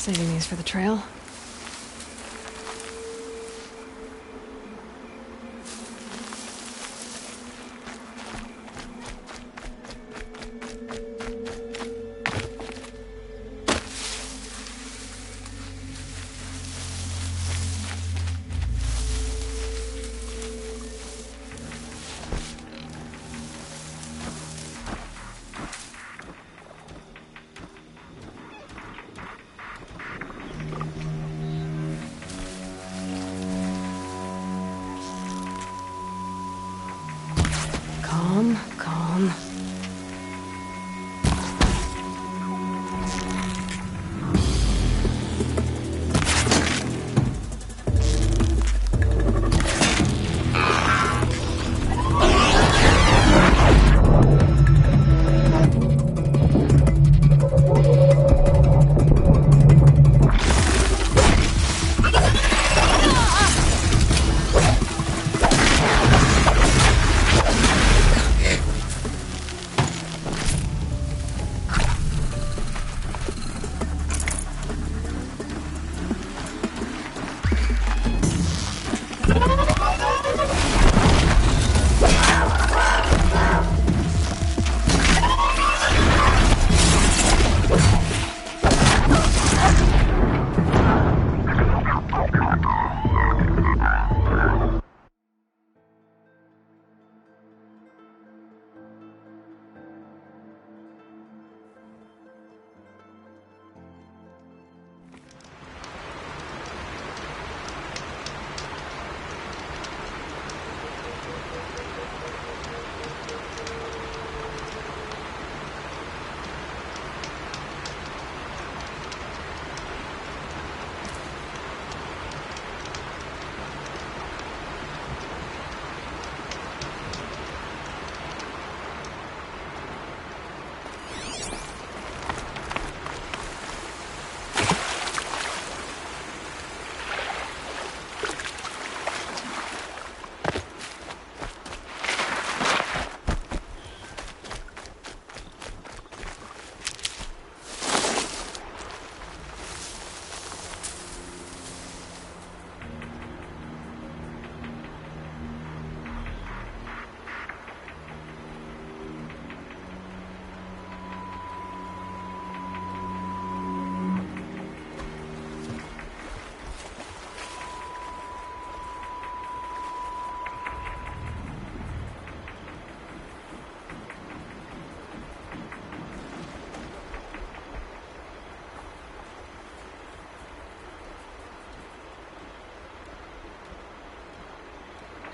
Saving these for the trail. Calm, calm.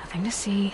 Nothing to see.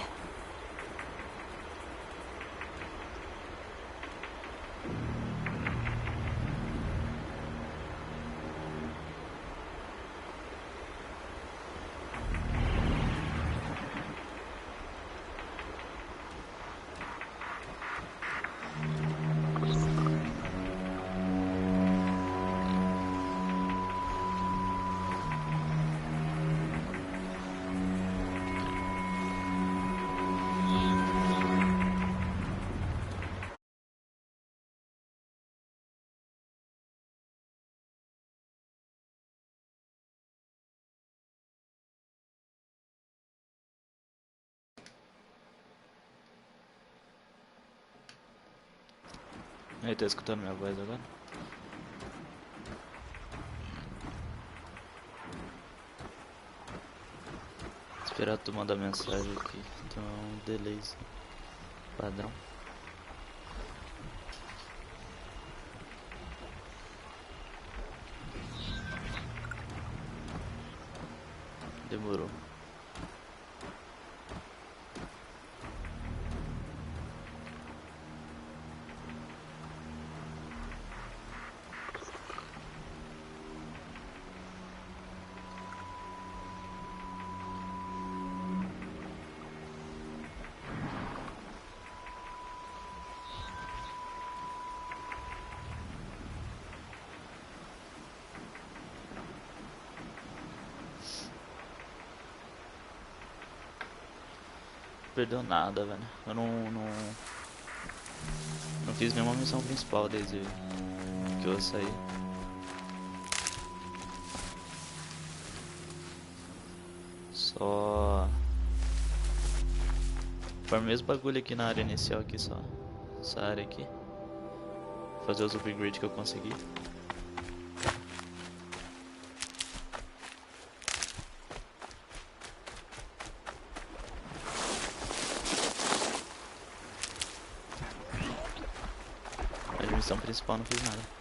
Aí, tá escutando minha voz agora? Esperar tu mandar mensagem aqui. Então é um delay padrão. Demorou. Perdeu nada, velho. Eu não fiz nenhuma missão principal desde que eu saí. Só... Foi o mesmo bagulho aqui na área inicial aqui só. Essa área aqui. Fazer os upgrades que eu consegui. A missão principal não fiz nada.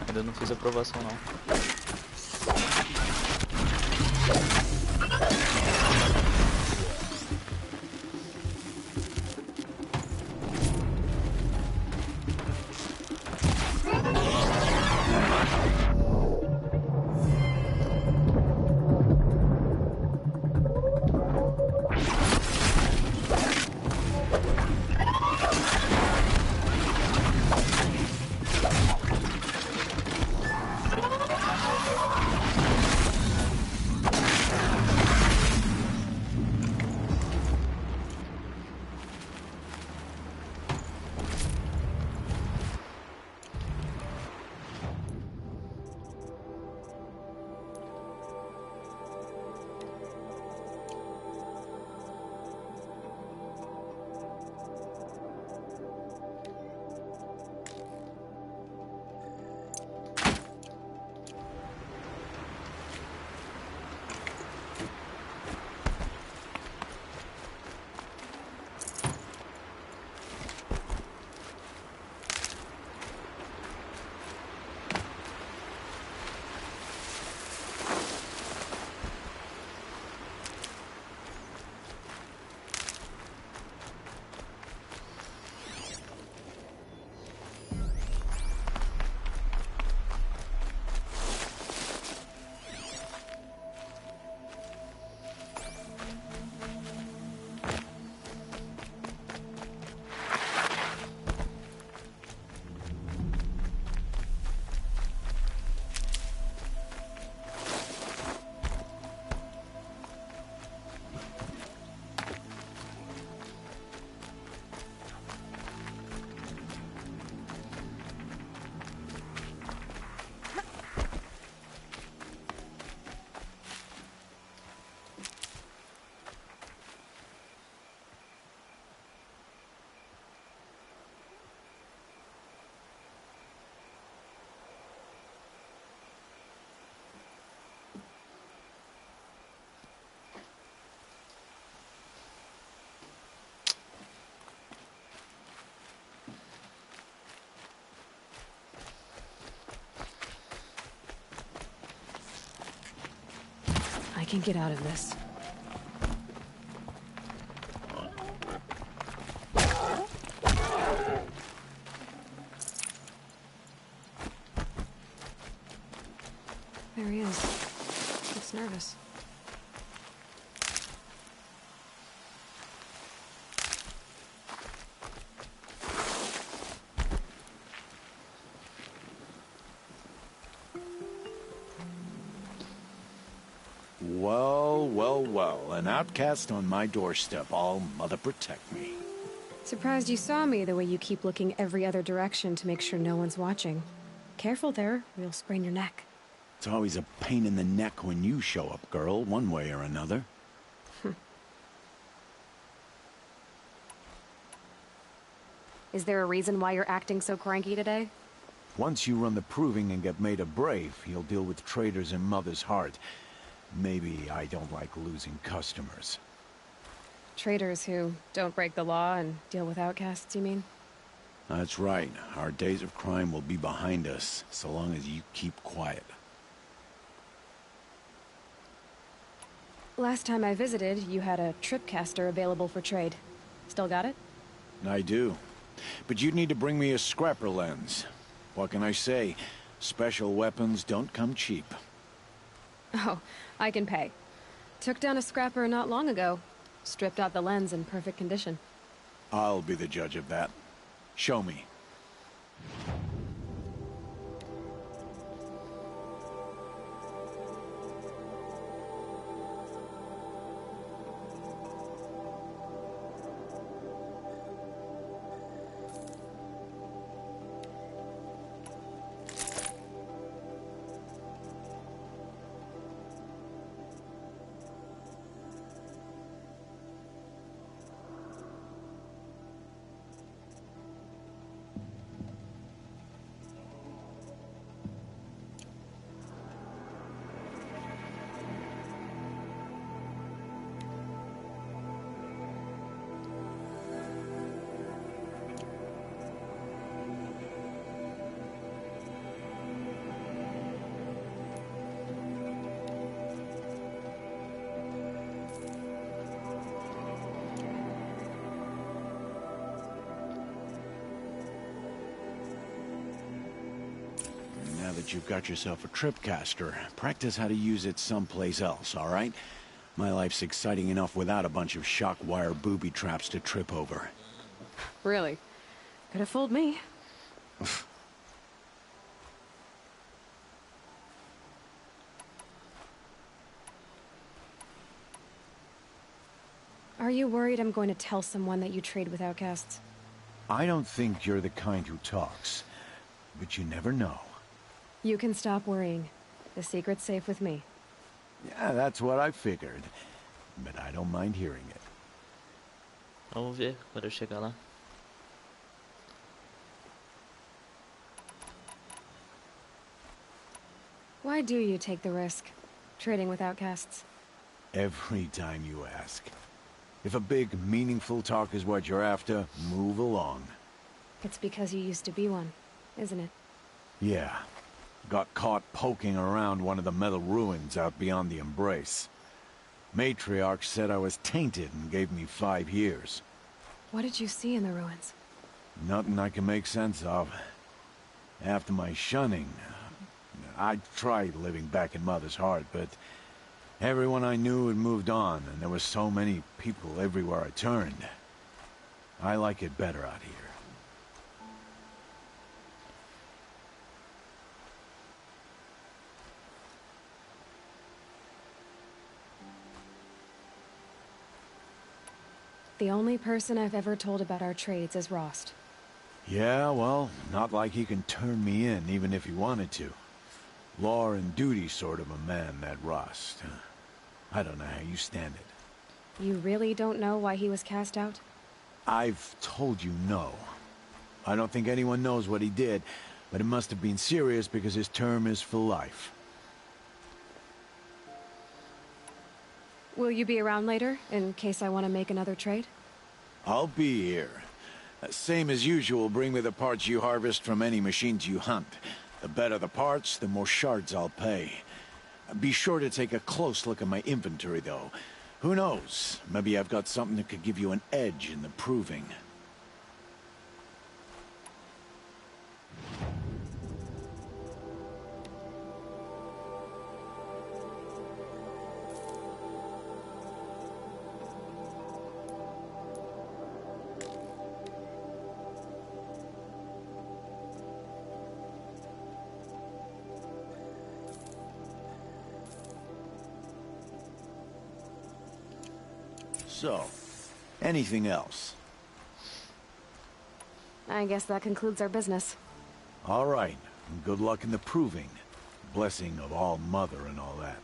Ainda não fiz aprovação não. I can get out of this. There he is. Looks nervous. Well, well, well. An outcast on my doorstep. All mother protect me. Surprised you saw me the way you keep looking every other direction to make sure no one's watching. Careful there, or you'll sprain your neck. It's always a pain in the neck when you show up, girl, one way or another. Is there a reason why you're acting so cranky today? Once you run the proving and get made a brave, you'll deal with traitors in Mother's heart. Maybe I don't like losing customers. Traitors who don't break the law and deal with outcasts, you mean? That's right. Our days of crime will be behind us, so long as you keep quiet. Last time I visited, you had a tripcaster available for trade. Still got it? I do. But you'd need to bring me a scrapper lens. What can I say? Special weapons don't come cheap. Oh, I can pay. Took down a scrapper not long ago. Stripped out the lens in perfect condition. I'll be the judge of that. Show me. that you've got yourself a tripcaster, practice how to use it someplace else, all right? My life's exciting enough without a bunch of shock wire booby traps to trip over. Really? Could have fooled me. Are you worried I'm going to tell someone that you trade with outcasts? I don't think you're the kind who talks, but you never know. You can stop worrying. The secret's safe with me. Yeah, that's what I figured. But I don't mind hearing it. Vamos ver quando eu chegar lá. Why do you take the risk, trading with outcasts? Every time you ask. If a big, meaningful talk is what you're after, move along. It's because you used to be one, isn't it? Yeah. Got caught poking around one of the metal ruins out beyond the Embrace. Matriarch said I was tainted and gave me 5 years. What did you see in the ruins? Nothing I can make sense of. After my shunning, I tried living back in Mother's Heart, but everyone I knew had moved on, and there were so many people everywhere I turned. I like it better out here. The only person I've ever told about our trades is Rost. Yeah, well, not like he can turn me in, even if he wanted to. Law and duty sort of a man, that Rost. I don't know how you stand it. You really don't know why he was cast out? I've told you no. I don't think anyone knows what he did, but it must have been serious because his term is for life. Will you be around later, in case I want to make another trade? I'll be here. Same as usual, bring me the parts you harvest from any machines you hunt. The better the parts, the more shards I'll pay. Be sure to take a close look at my inventory, though. Who knows? Maybe I've got something that could give you an edge in the proving. So, anything else? I guess that concludes our business. All right. Good luck in the proving. Blessing of All Mother and all that.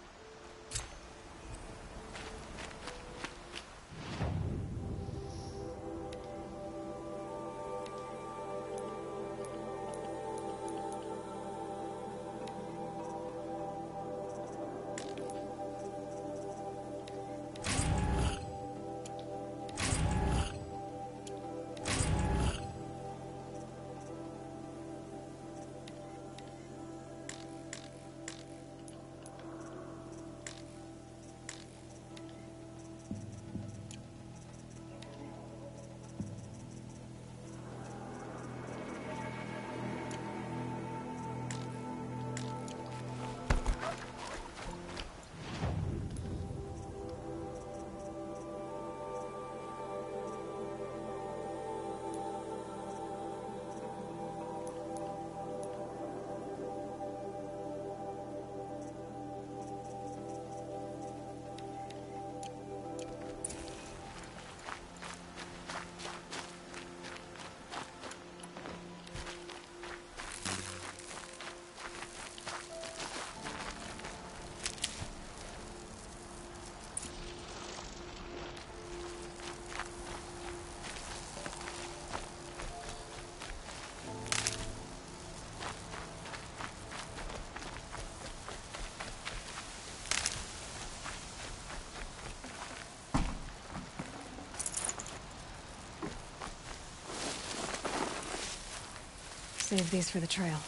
Save these for the trail.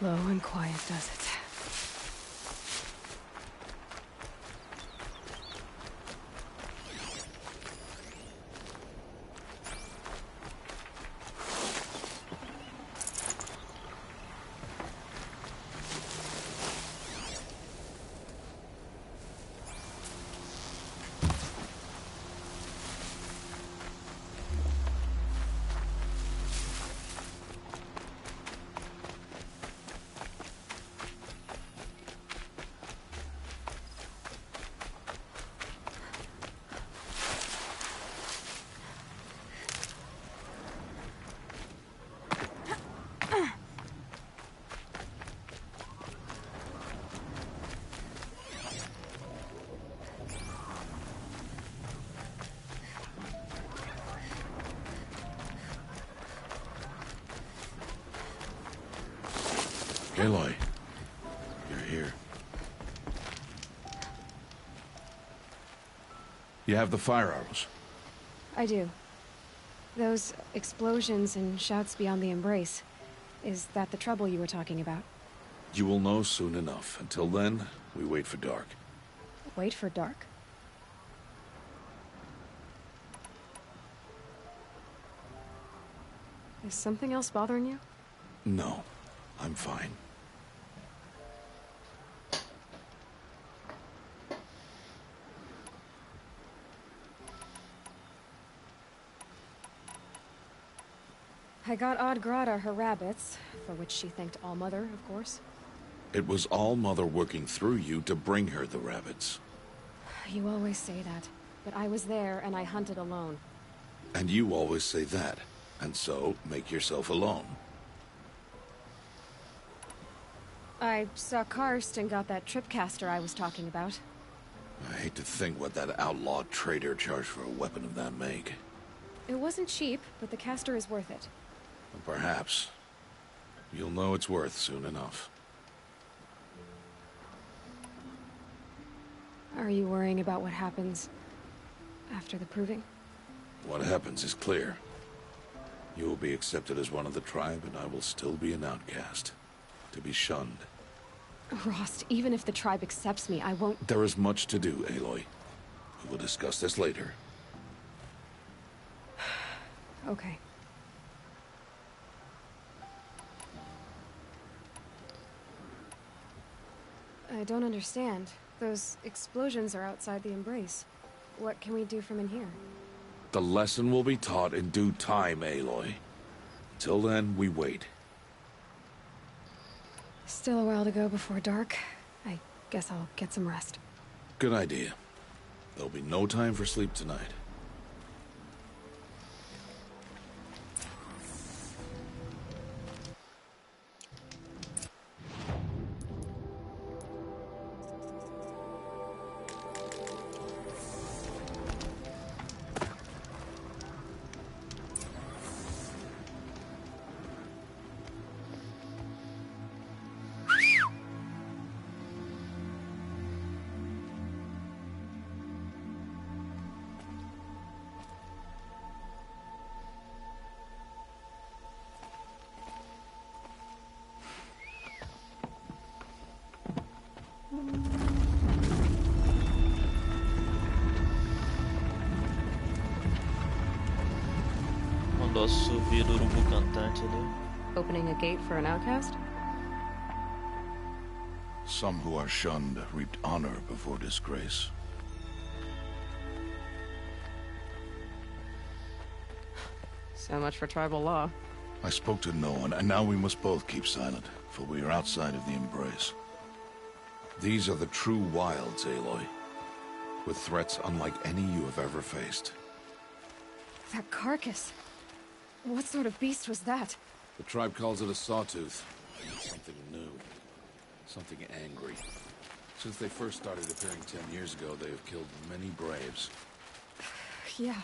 Slow and quiet does it. Aloy, you're here. You have the fire arrows. I do. Those explosions and shouts beyond the embrace. Is that the trouble you were talking about? You will know soon enough. Until then, we wait for dark. Wait for dark? Is something else bothering you? No, I'm fine. I got Odd Grata her rabbits, for which she thanked All-Mother, of course. It was All-Mother working through you to bring her the rabbits. You always say that, but I was there and I hunted alone. And you always say that, and so make yourself alone. I saw Karst and got that tripcaster I was talking about. I hate to think what that outlaw trader charged for a weapon of that make. It wasn't cheap, but the caster is worth it. Perhaps. You'll know it's worth soon enough. Are you worrying about what happens after the proving? What happens is clear. You will be accepted as one of the tribe, and I will still be an outcast. To be shunned. Rost, even if the tribe accepts me, I won't— There is much to do, Aloy. We will discuss this later. Okay. I don't understand. Those explosions are outside the embrace. What can we do from in here? The lesson will be taught in due time, Aloy. Till then, we wait. Still a while to go before dark. I guess I'll get some rest. Good idea. There'll be no time for sleep tonight. Mandou subir do urubu cantante ali. Opening a gate for an outcast? Some who are shunned reaped honor before disgrace. So much for tribal law. I spoke to no one, and now we must both keep silent, for we are outside of the embrace. These are the true wilds, Aloy, with threats unlike any you have ever faced. That carcass. What sort of beast was that? The tribe calls it a sawtooth. Something new. Something angry. Since they first started appearing 10 years ago, they have killed many braves. Yeah.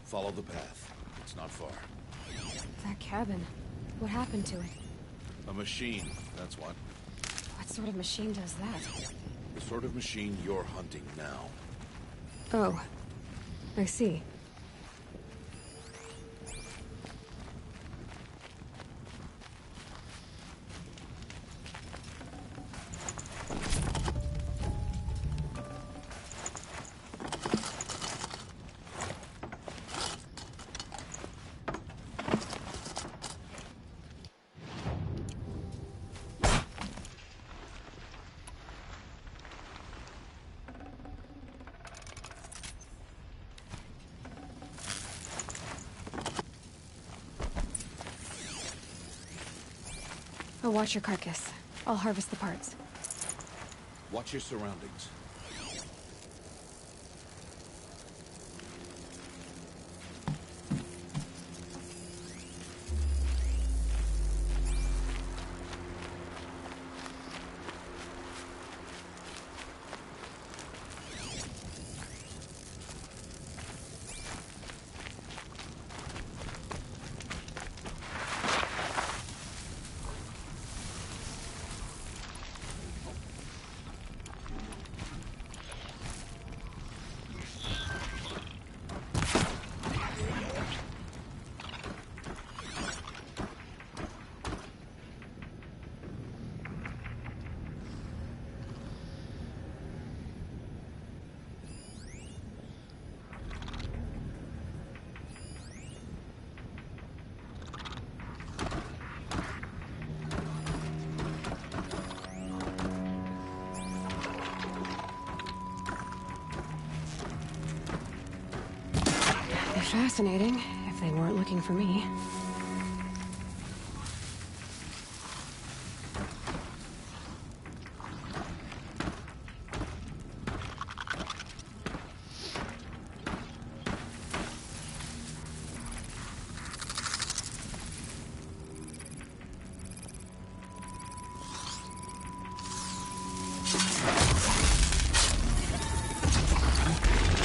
Follow the path. It's not far. That cabin. What happened to it? A machine, that's what. What sort of machine does that? The sort of machine you're hunting now. Oh, I see. Oh, watch your carcass. I'll harvest the parts. Watch your surroundings. Fascinating, if they weren't looking for me.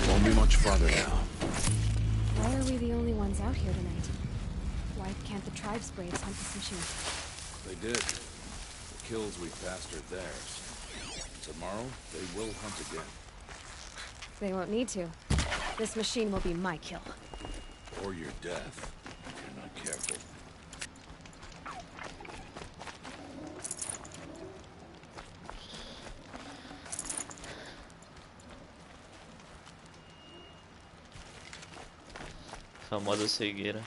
Won't be much farther now. Why are we the only ones out here tonight? Why can't the tribes braves hunt this machine? They did. The kills we passed are theirs. Tomorrow, they will hunt again. They won't need to. This machine will be my kill. Or your death, if you're not careful. Famosa cegueira.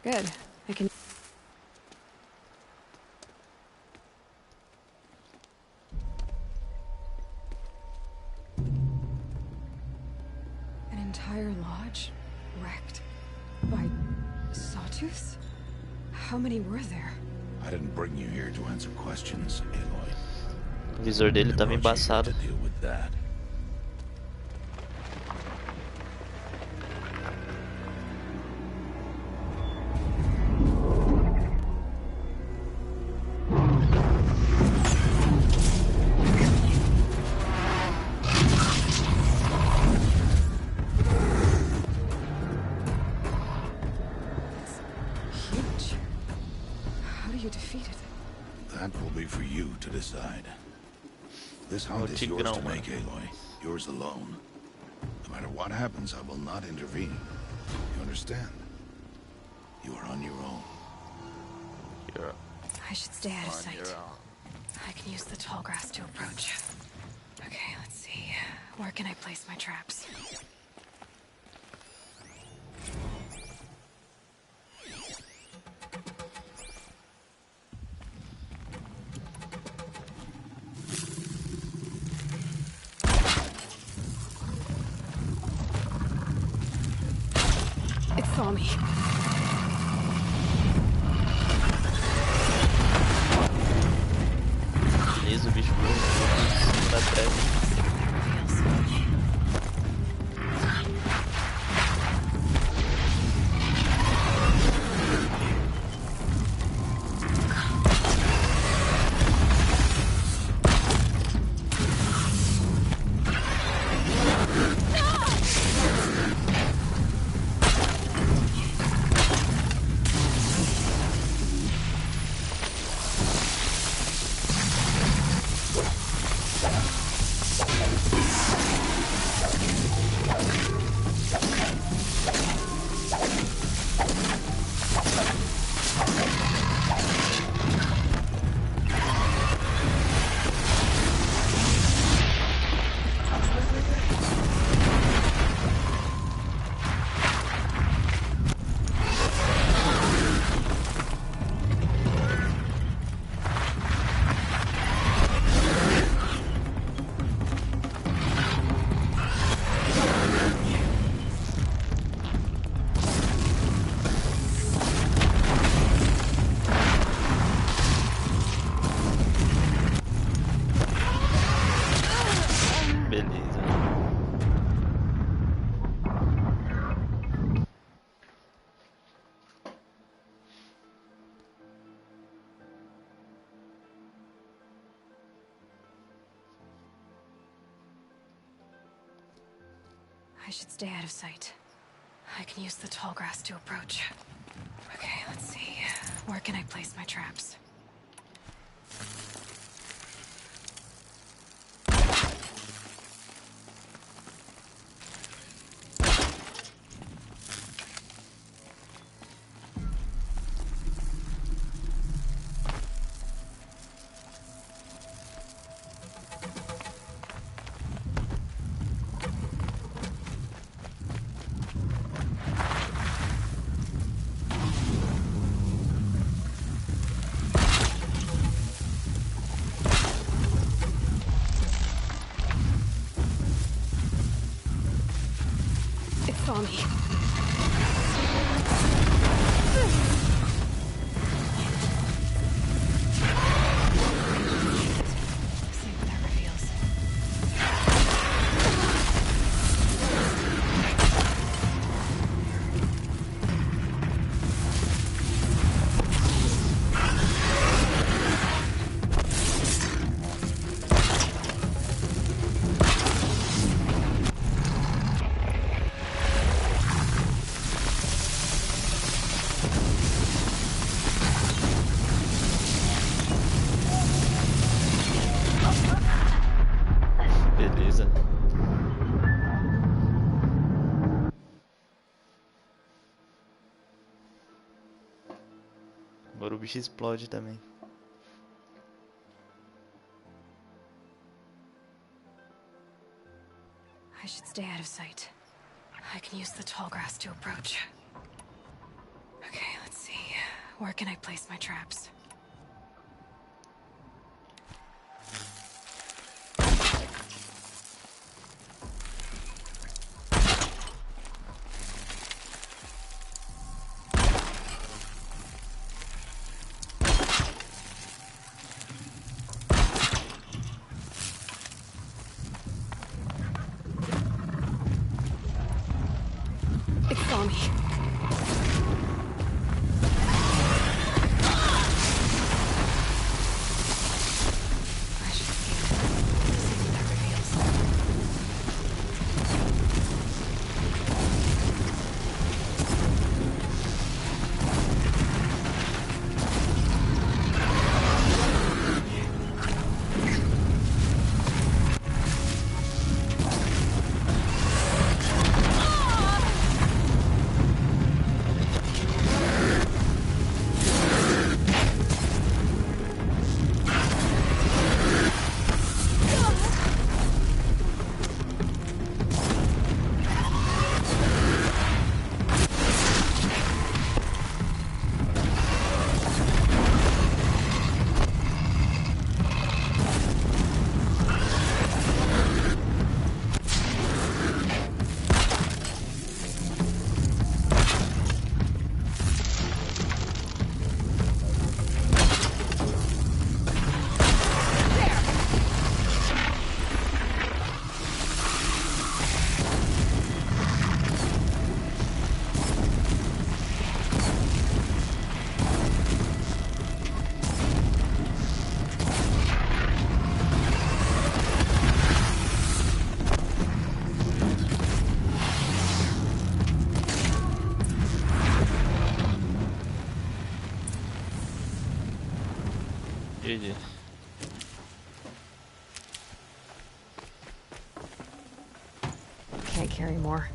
Good. I can... An entire lodge wrecked by sawtooths? How many were there? I didn't bring you here to answer questions, Aloy. O visor dele tava embaçado. To deal with that. Huge. How do you defeat it? That will be for you to decide. This hunt is yours to make, Aloy. Yours alone. No matter what happens, I will not intervene. You understand? You are on your own. You're I should stay out of on sight. your own. I can use the tall grass to approach. Okay, let's see. Where can I place my traps? It saw me. Beleza, o bicho voou pra trás. I should stay out of sight. I can use the tall grass to approach. Okay, let's see. Where can I place my traps? Saw me. See what that reveals. Beleza. Agora o bicho explode também. I should stay out of sight. I can use the tall grass to approach. Okay, let's see. Where can I place my traps? It saw me. I should scan it. See what that reveals. GG. Can't carry more.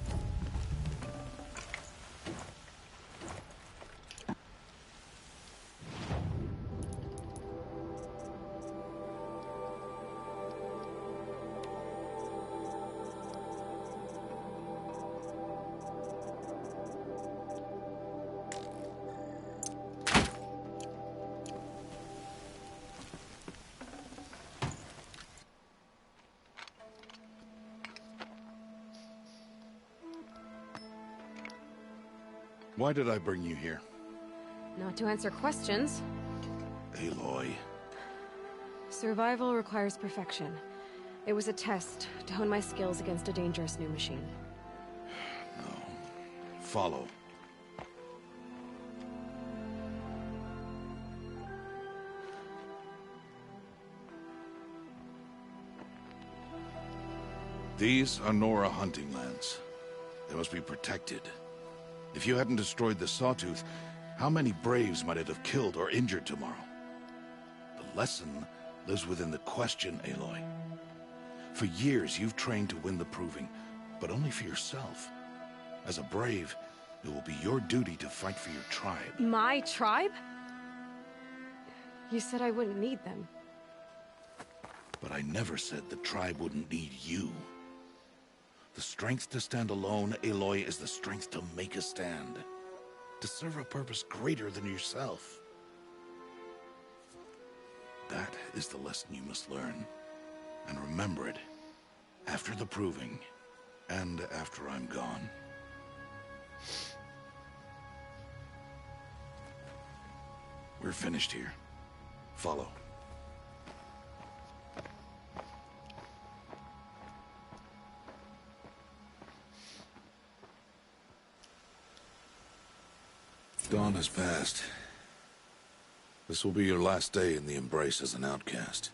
Why did I bring you here? Not to answer questions. Aloy. Survival requires perfection. It was a test to hone my skills against a dangerous new machine. No. Follow. These are Nora hunting lands. They must be protected. If you hadn't destroyed the Sawtooth, how many Braves might it have killed or injured tomorrow? The lesson lives within the question, Aloy. For years, you've trained to win the Proving, but only for yourself. As a Brave, it will be your duty to fight for your tribe. My tribe? You said I wouldn't need them. But I never said the tribe wouldn't need you. The strength to stand alone, Aloy, is the strength to make a stand. To serve a purpose greater than yourself. That is the lesson you must learn. And remember it. After the Proving. And after I'm gone. We're finished here. Follow. Dawn has passed. This will be your last day in the Embrace as an outcast.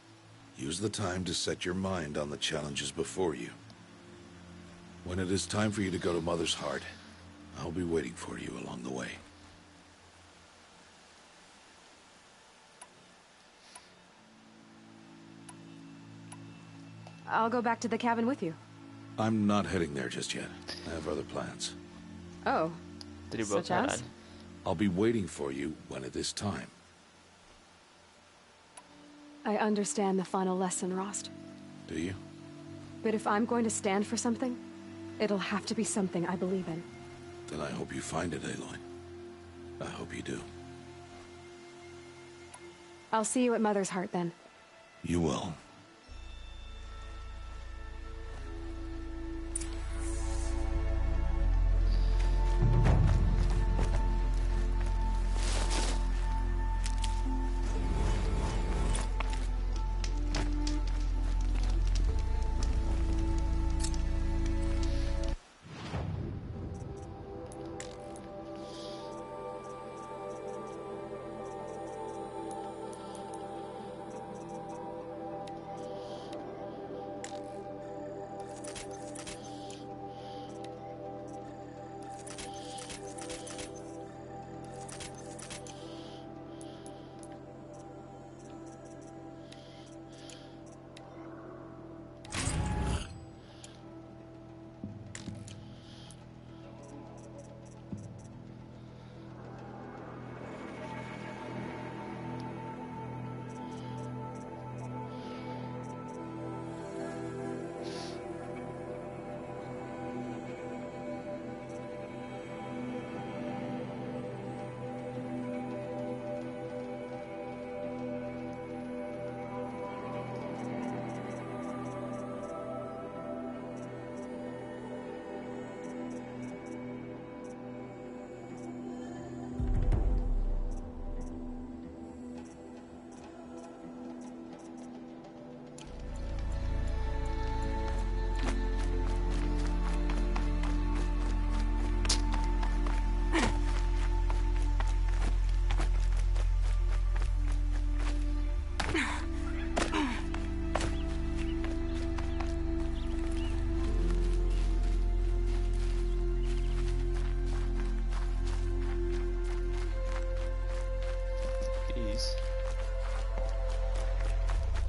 Use the time to set your mind on the challenges before you. When it is time for you to go to Mother's Heart, I'll be waiting for you along the way. I'll go back to the cabin with you. I'm not heading there just yet. I have other plans. Oh. Dribou, Such as? caralho. I'll be waiting for you when it is time. I understand the final lesson, Rost. Do you? But if I'm going to stand for something, it'll have to be something I believe in. Then I hope you find it, Aloy. I hope you do. I'll see you at Mother's Heart then. You will.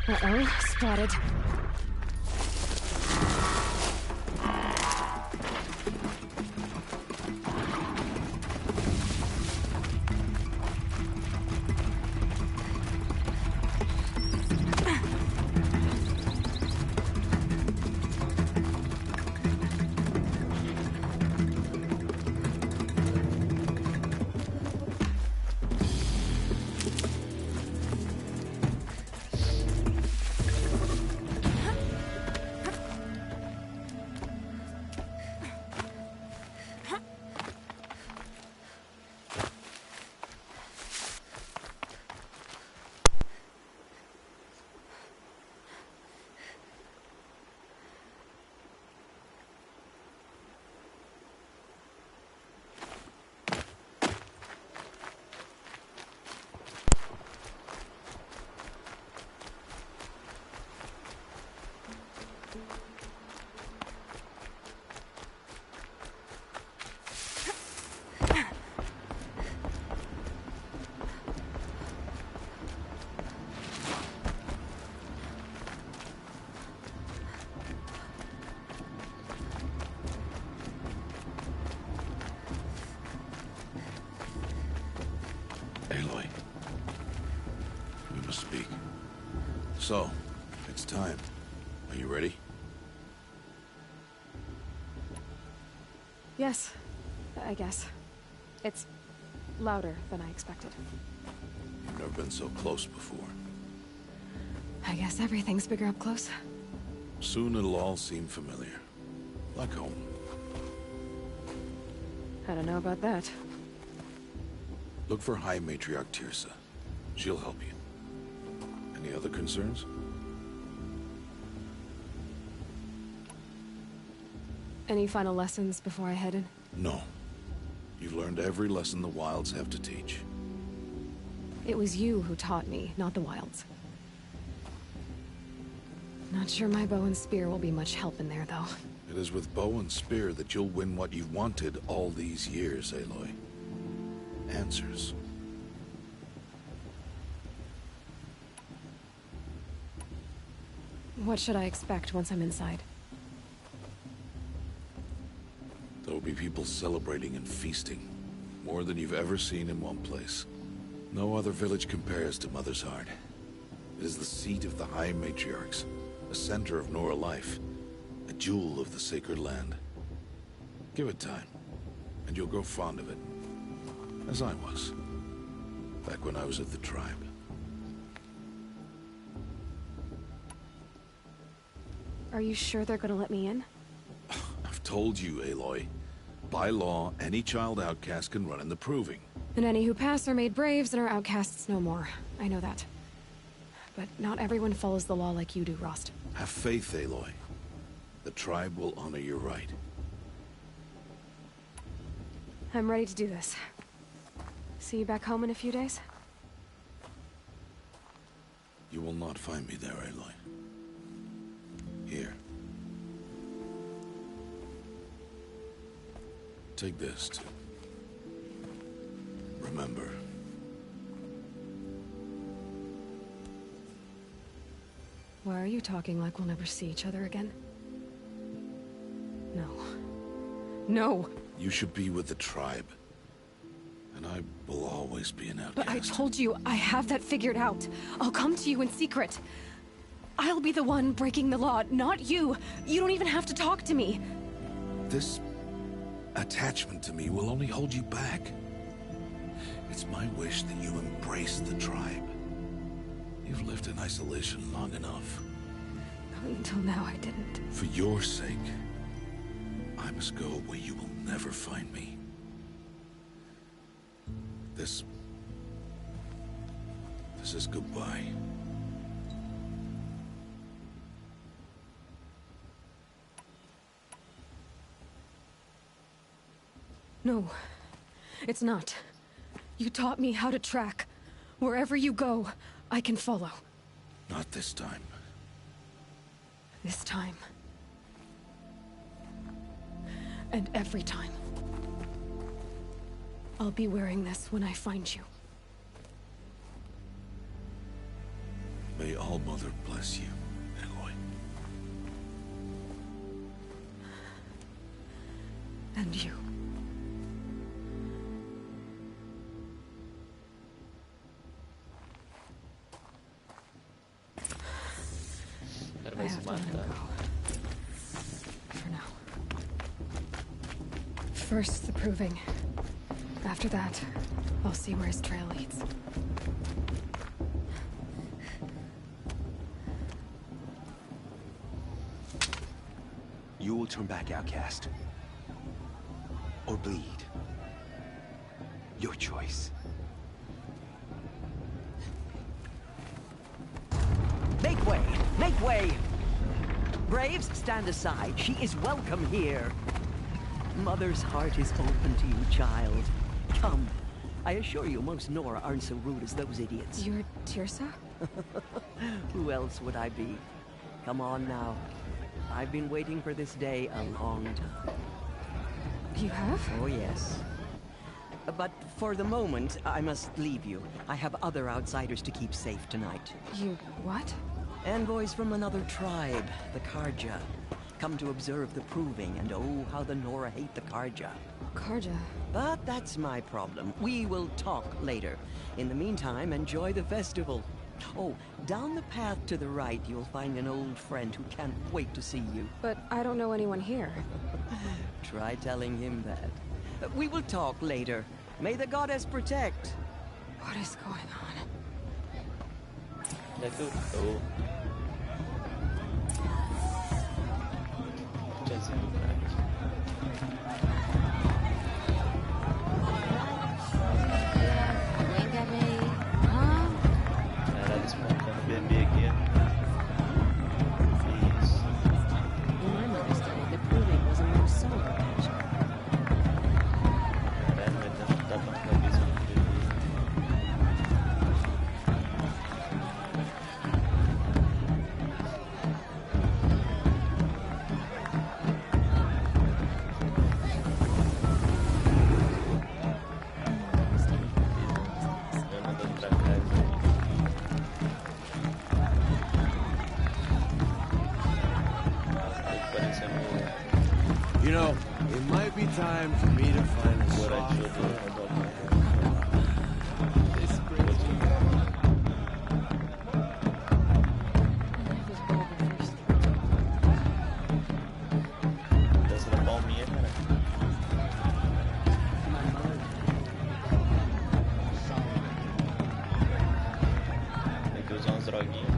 Uh-oh, spotted. Aloy, we must speak. So, it's time. Are you ready? Yes, I guess. It's louder than I expected. You've never been so close before. I guess everything's bigger up close. Soon it'll all seem familiar. Like home. I don't know about that. Look for High Matriarch Tirsa. She'll help you. Any other concerns? Any final lessons before I head in? No. You've learned every lesson the Wilds have to teach. It was you who taught me, not the Wilds. Not sure my bow and spear will be much help in there, though. It is with bow and spear that you'll win what you've wanted all these years, Aloy. Answers. What should I expect once I'm inside? There will be people celebrating and feasting. More than you've ever seen in one place. No other village compares to Mother's Heart. It is the seat of the High Matriarchs, a center of Nora life, a jewel of the sacred land. Give it time, and you'll grow fond of it. As I was, back when I was of the tribe. Are you sure they're gonna let me in? I've told you, Aloy. By law, any child outcast can run in the Proving. And any who pass are made braves and are outcasts no more. I know that. But not everyone follows the law like you do, Rost. Have faith, Aloy. The tribe will honor your right. I'm ready to do this. See you back home in a few days? You will not find me there, Aloy. Here. Take this, too. Remember. Why are you talking like we'll never see each other again? No. No! You should be with the tribe. And I will always be an outcast. But I told you, I have that figured out. I'll come to you in secret. I'll be the one breaking the law, not you. You don't even have to talk to me. This attachment to me will only hold you back. It's my wish that you embrace the tribe. You've lived in isolation long enough. Until now, I didn't. For your sake, I must go where you will never find me. This is goodbye. No, it's not. You taught me how to track. Wherever you go, I can follow. Not this time. This time. And every time. I'll be wearing this when I find you. May All Mother bless you, Aloy. And you. Ela I vai se have to let him matar. go. For now. First, the proving. After that, I'll see where his trail leads. You will turn back, outcast. Or bleed. Your choice. Make way! Make way! Braves, stand aside. She is welcome here. Mother's heart is open to you, child. Come. I assure you, most Nora aren't so rude as those idiots. You're Tirsa? Who else would I be? Come on now. I've been waiting for this day a long time. You have? Oh, yes. But for the moment, I must leave you. I have other outsiders to keep safe tonight. You what? Envoys from another tribe, the Karja. come to observe the proving, and oh, how the Nora hate the Karja. Karja. But that's my problem. We will talk later. In the meantime, enjoy the festival. Oh, down the path to the right, you'll find an old friend who can't wait to see you. But I don't know anyone here. Try telling him that. We will talk later. May the goddess protect. What is going on? Onde é que eu tô? Tiazinha do crack. Caralho, espancando o bebê aqui. Isso. In my mother's day, the proving was a more solemn occasion. Caralho, vai dando um tapa na cabeça do bebê. Vai mandando pra casa. Aí parecendo You know, it might be time for me to find a o soft Horizonte do This brings me dança da palminha, cara. Tem que usar umas droguinhas.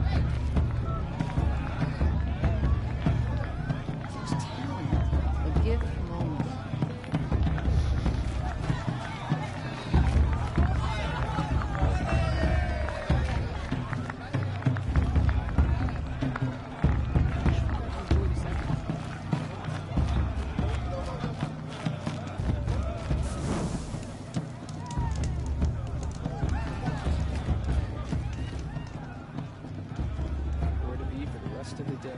A gift moment. Where to be for the rest of the day.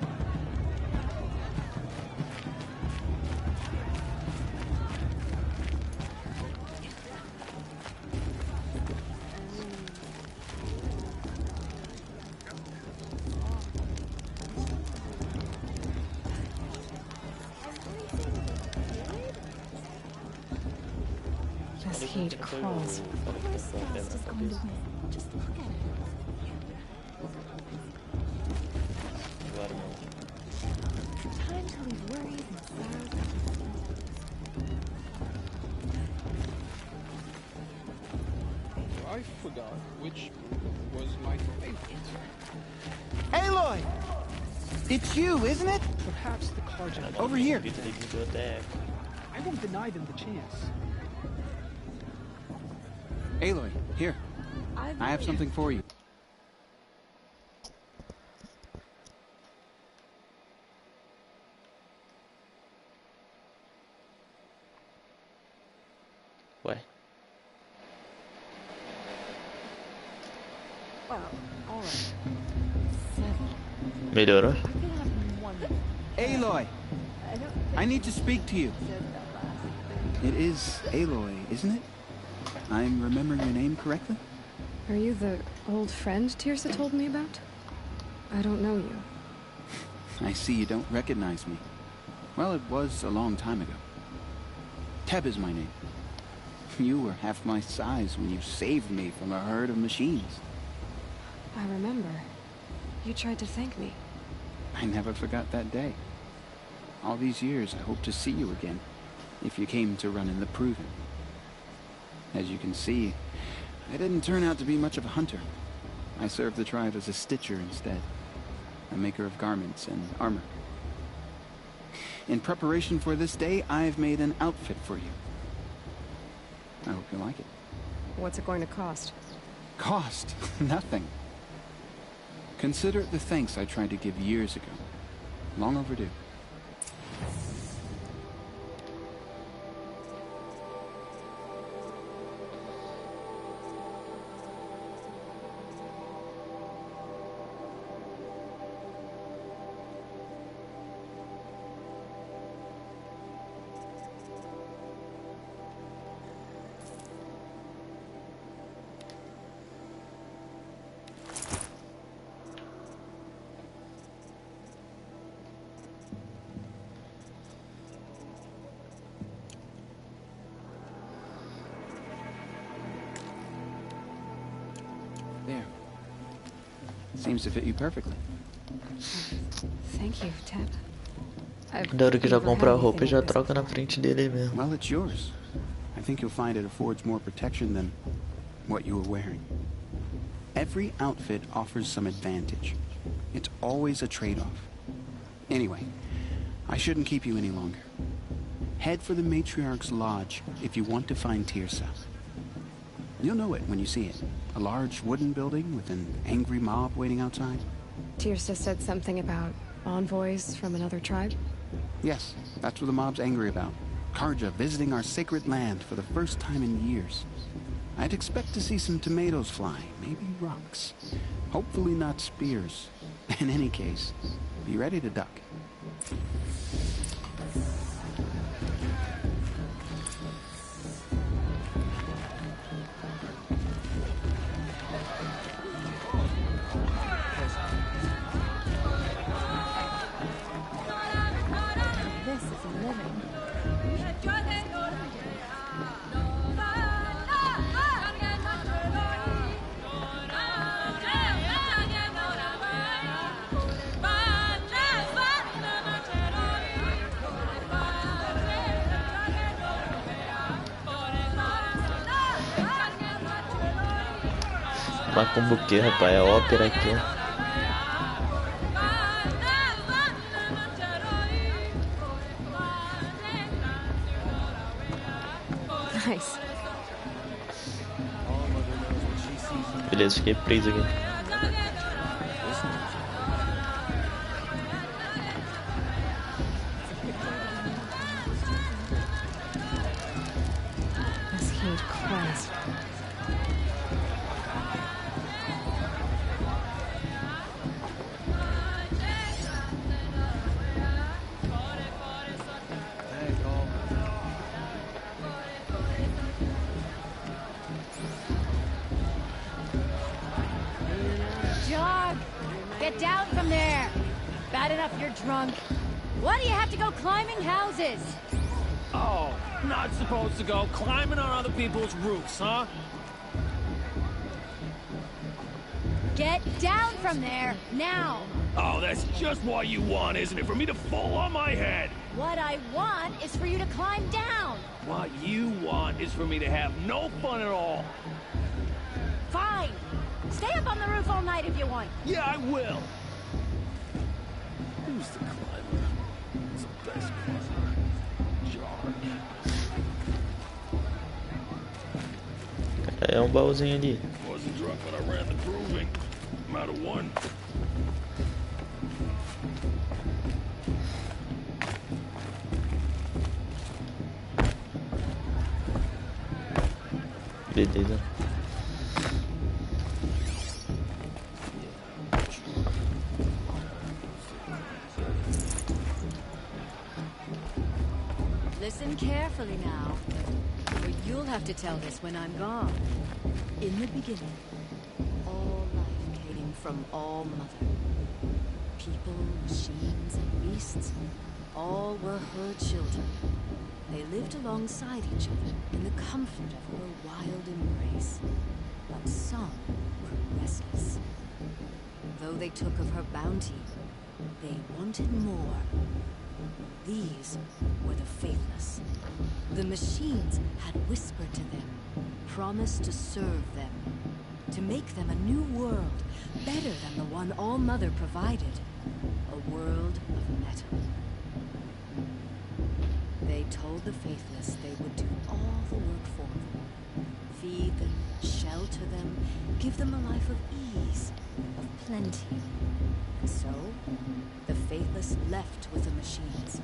This heat crawls. Agora não. Time to leave worries and sorrows. I forgot which was my favorite. Aloy! It's you, isn't it? Perhaps the Karja. Over here. Grita de biblioteca. I won't deny them the chance. Aloy, here. I have something for you. Ué. Well, all right. Melhorou? I can have one. Aloy! I don't I need to speak to you. said that last thing. It is Aloy, isn't it? I'm remembering your name correctly? Are you the old friend Tirsa told me about? I don't know you. I see you don't recognize me. Well, it was a long time ago. Teb is my name. You were half my size when you saved me from a herd of machines. I remember. You tried to thank me. I never forgot that day. All these years, I hope to see you again, if you came to run in the Proving. As you can see, I didn't turn out to be much of a hunter. I served the tribe as a stitcher instead, a maker of garments and armor. In preparation for this day, I've made an outfit for you. I hope you like it. What's it going to cost? Cost? Nothing. Consider it the thanks I tried to give years ago. Long overdue. Seems to fit you perfectly. Thank you, Ted. Da hora que já compra a roupa e já troca na frente dele mesmo. Well, it's yours. I think you'll find it affords more protection than what you were wearing. Every outfit offers some advantage. It's always a trade-off. Anyway, I shouldn't keep you any longer. Head for the Matriarch's Lodge if you want to find Tirsa. You'll know it when you see it. A large wooden building with an angry mob waiting outside. Tirsa said something about envoys from another tribe? Yes, that's what the mob's angry about. Karja visiting our sacred land for the first time in years. I'd expect to see some tomatoes fly, maybe rocks. Hopefully not spears. In any case, be ready to duck. This is a living. Macumba o que, rapaz? É ópera aqui. Nice. Beleza, fiquei preso aqui. This heat Christ. Jog! Get down from there! Bad enough you're drunk. Why do you have to go climbing houses? Oh, not supposed to go climbing on other people's roofs, huh? Get down from there, now! Oh, that's just what you want, isn't it? For me to fall on my head. What I want is for you to climb down! What you want is for me to have no fun at all. Fine! Stay up on the roof all night if you want. Yeah, I will. Who's the climber? It's the best climber. George. É baúzinho ali. Wasn't drunk when I ran the proving. I'm out of one. Beleza. Listen carefully now, or you'll have to tell this when I'm gone. In the beginning, all life came from All Mother. People, machines, and beasts, all were her children. They lived alongside each other in the comfort of her wild embrace. But some grew restless. Though they took of her bounty, they wanted more. These were the faithless. The machines had whispered to them, promised to serve them, to make them a new world, better than the one All Mother provided, a world of metal. They told the faithless they would do all the work for them, feed them, shelter them, give them a life of ease, of plenty. And so, the faithless left with the machines.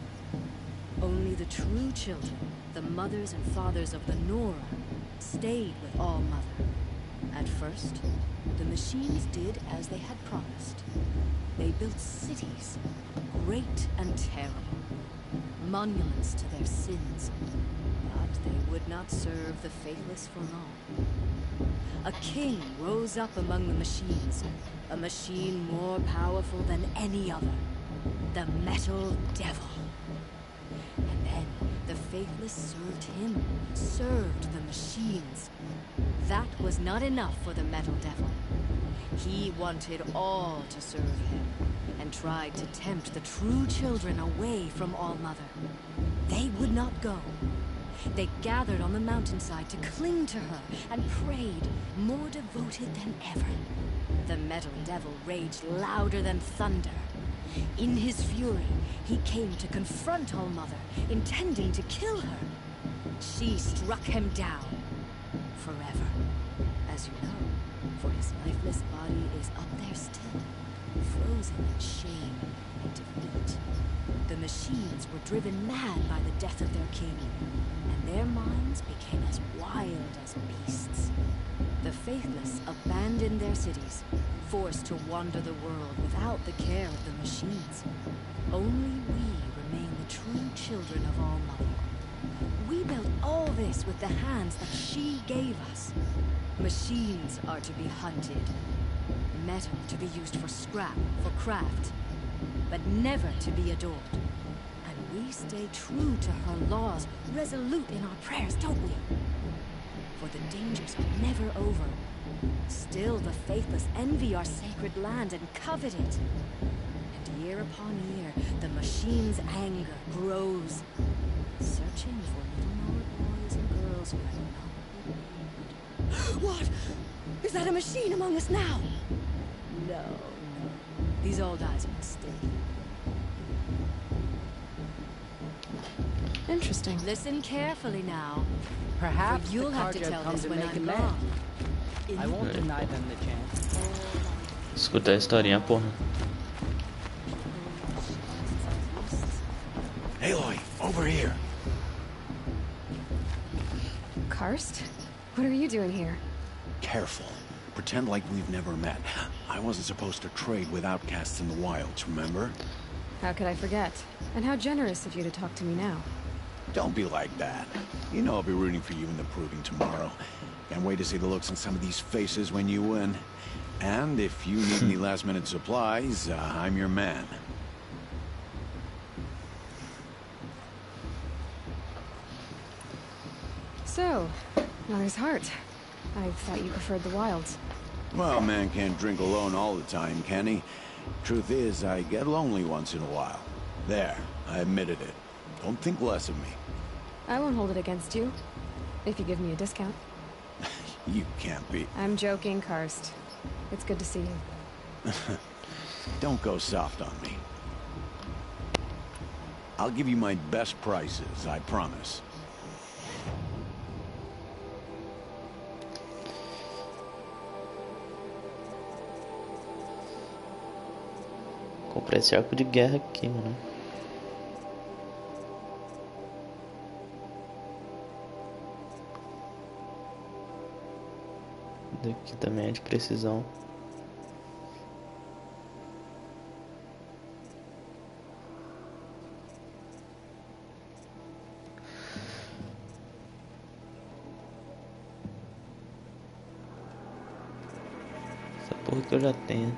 Only the true children, the mothers and fathers of the Nora, stayed with All Mother. At first, the machines did as they had promised. They built cities, great and terrible, monuments to their sins. But they would not serve the faithless for long. A king rose up among the machines, a machine more powerful than any other, the Metal Devil. And then the faithless served him, served the machines. That was not enough for the Metal Devil. He wanted all to serve him, and tried to tempt the true children away from All-Mother. They would not go. They gathered on the mountainside to cling to her and prayed, more devoted than ever. The metal devil raged louder than thunder. In his fury, he came to confront All-Mother, intending to kill her. She struck him down. Forever. As you know, for his lifeless body is up there still, frozen in shame and defeat. The machines were driven mad by the death of their king, and their minds became as wild as beasts. The faithless abandoned their cities, forced to wander the world without the care of the machines. Only we remain the true children of All-Mother. We built all this with the hands that she gave us. Machines are to be hunted. Metal to be used for scrap, for craft. But never to be adored. And we stay true to her laws, resolute in our prayers, don't we? For the dangers are never over. Still the faithless envy our sacred land and covet it. And year upon year, the machine's anger grows. Searching for little boys and girls who have not been named. What? Is that a machine among us now? No, no. These all guys are mistaken. Interesting. Listen carefully now. Perhaps For you'll the have to cargo tell come this to when make I'm amends. gone. I won't deny them the chance. Escutar a historinha, porra. Aloy, over here. Karst? What are you doing here? Careful. Pretend like we've never met. I wasn't supposed to trade with outcasts in the wilds, remember? How could I forget? And how generous of you to talk to me now. Don't be like that. You know I'll be rooting for you in the proving tomorrow. Can't wait to see the looks on some of these faces when you win. And if you need any last-minute supplies, I'm your man. So, Mother's Heart. I thought you preferred the wilds. Well, man can't drink alone all the time, can he? Truth is, I get lonely once in a while. There, I admitted it. Don't think less of me. I won't hold it against you. If you give me a discount. You can't be. I'm joking, Karst. It's good to see you. Don't go soft on me. I'll give you my best prices, I promise. Comprar esse arco de guerra aqui, mano. Daqui também é de precisão. Essa porra que eu já tenho.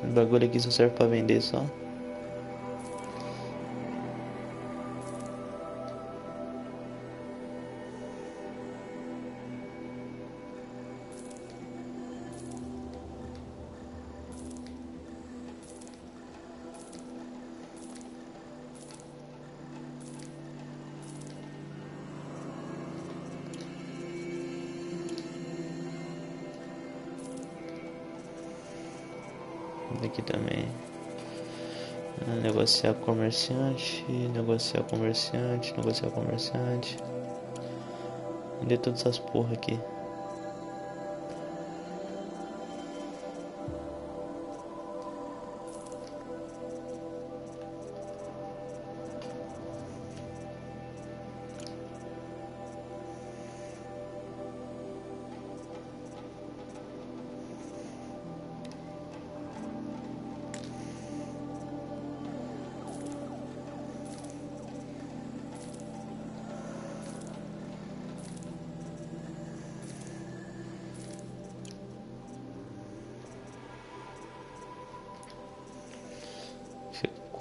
O bagulho aqui só serve pra vender só. Aqui também. Negociar com comerciante, negociar com comerciante, negociar com comerciante. Vender todas essas porra aqui.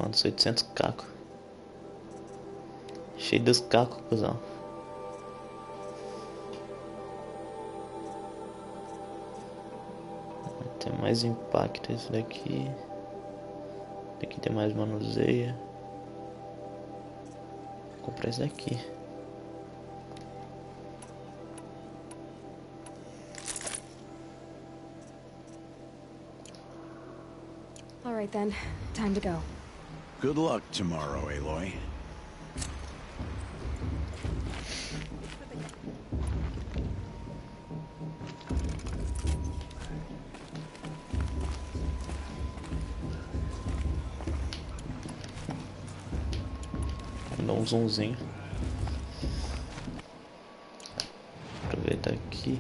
quantos? 800 cacos. Cheio dos cacos, cuzão. Tem mais impacto esse daqui. Aqui tem mais manuseia. Vou comprar esse daqui. All right then, time to go. Good luck tomorrow, Aloy. Vou dar um zoomzinho. Aproveitar aqui.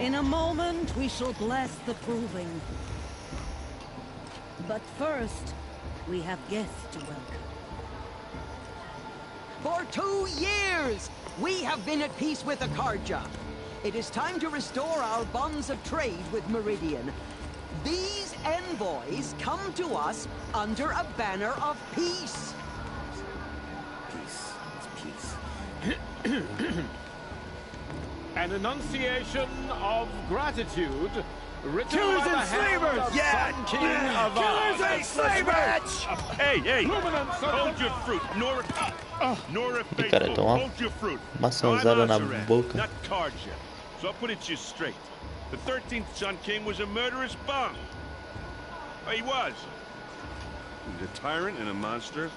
In a moment, we shall bless the proving. But first, we have guests to welcome. For 2 years, we have been at peace with Akarja. It is time to restore our bonds of trade with Meridian. These envoys come to us under a banner of peace. Peace. It's peace. An enunciation of gratitude written Killers by the and hand slavers! of Yeah! Sun King of Killers and slavers! Hey! Luminance of Hold your fruit, Nora Ih, cara, Faithful. tô uma Hold your fruit. maçãzada na Azaran, boca. not Karja. So I'll put it to you straight. The 13th Sun King was a murderous bum. Oh, he was. He was a tyrant and a monster.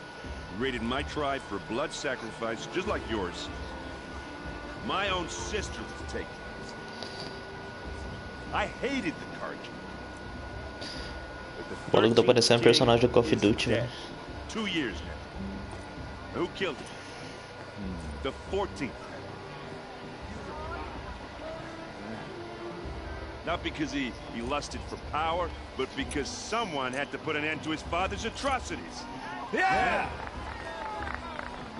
He raided my tribe for blood sacrifice, just like yours. My own sister was taken. I hated the Karja. O maluco tá parecendo um personagem do Call of Duty, velho. 2 years now. Who killed him? The 14th. Not because he lusted for power, but because someone had to put an end to his father's atrocities. Yeah!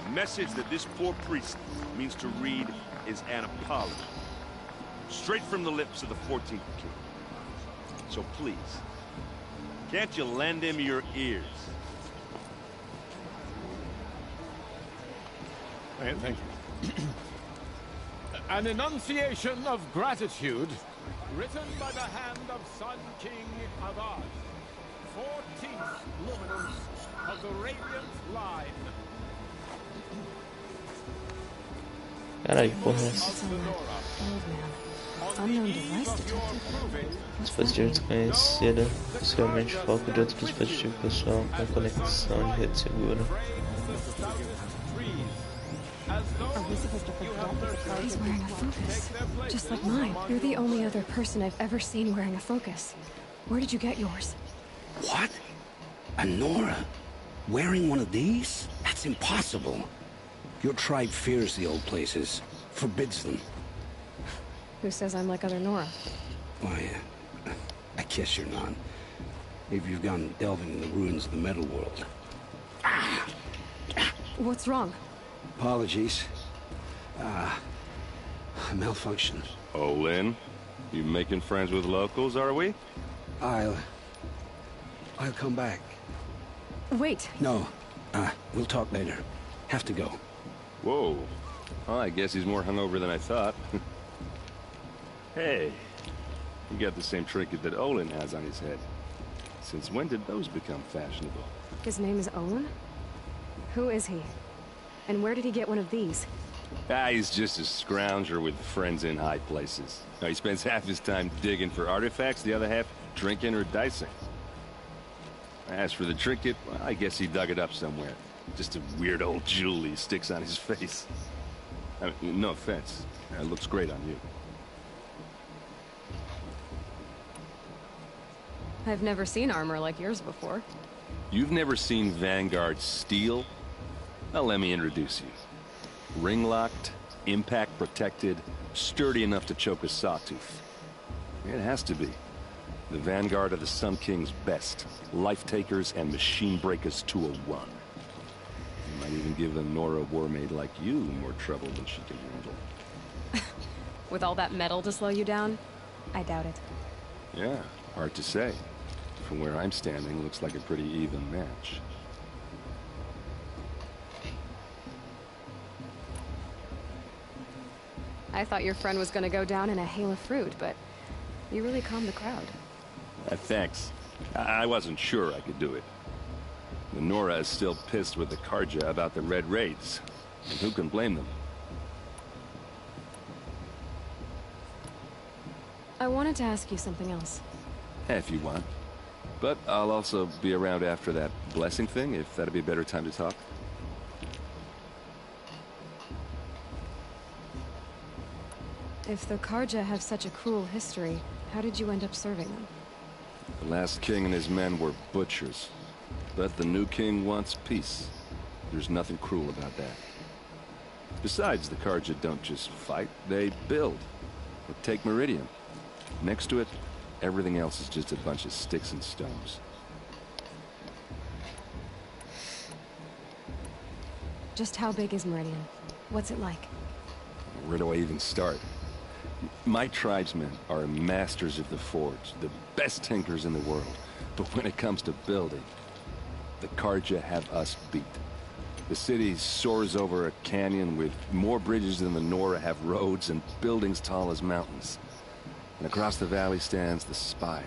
The message that this poor priest means to read is an apology. Straight from the lips of the 14th king. So please, can't you lend him your ears? Thank you. An enunciation of gratitude written by the hand of Sun King Avad, 14th luminance of the Radiant Line. Caralho, que porra é essa? It's an old man. Unknown device detected. Dispositivo desconhecido, possivelmente foco de outro dispositivo pessoal com conexão de rede segura. Are we supposed to forget that the card is wearing a focus? Just like mine. You're the only other person I've ever seen wearing a focus. Where did you get yours? What? A Nora? Wearing one of these? That's impossible. Your tribe fears the old places, forbids them. Who says I'm like other Nora? Why, I guess you're not. Maybe you've gone delving in the ruins of the metal world. What's wrong? Apologies. Malfunction. Oh, Lynn, you making friends with locals, are we? I'll come back. Wait. No, we'll talk later. Have to go. Whoa. Well, I guess he's more hungover than I thought. Hey, you got the same trinket that Olin has on his head. Since when did those become fashionable? His name is Owen? Who is he? And where did he get one of these? He's just a scrounger with friends in high places. Now, he spends half his time digging for artifacts, the other half drinking or dicing. As for the trinket, well, I guess he dug it up somewhere. Just a weird old jewel he sticks on his face. I mean, no offense. It looks great on you. I've never seen armor like yours before. You've never seen Vanguard steel? Well, let me introduce you. Ring-locked, impact-protected, sturdy enough to choke a sawtooth. It has to be. The Vanguard of the Sun King's best. Life-takers and machine breakers to a one. You might even give a Nora warmaid like you more trouble than she can handle. With all that metal to slow you down? I doubt it. Yeah, hard to say. From where I'm standing, looks like a pretty even match. I thought your friend was gonna go down in a hail of fruit, but you really calmed the crowd. Thanks. I wasn't sure I could do it. The Nora is still pissed with the Karja about the Red Raids. And who can blame them? I wanted to ask you something else. If you want. But I'll also be around after that blessing thing, if that'd be a better time to talk. If the Karja have such a cruel history, how did you end up serving them? The last king and his men were butchers. But the new king wants peace. There's nothing cruel about that. Besides, the Karja don't just fight, they build. Take Meridian. Next to it, everything else is just a bunch of sticks and stones. Just how big is Meridian? What's it like? Where do I even start? My tribesmen are masters of the forge, the best tinkers in the world. But when it comes to building, the Karja have us beat. The city soars over a canyon with more bridges than the Nora have roads and buildings tall as mountains. And across the valley stands the spire,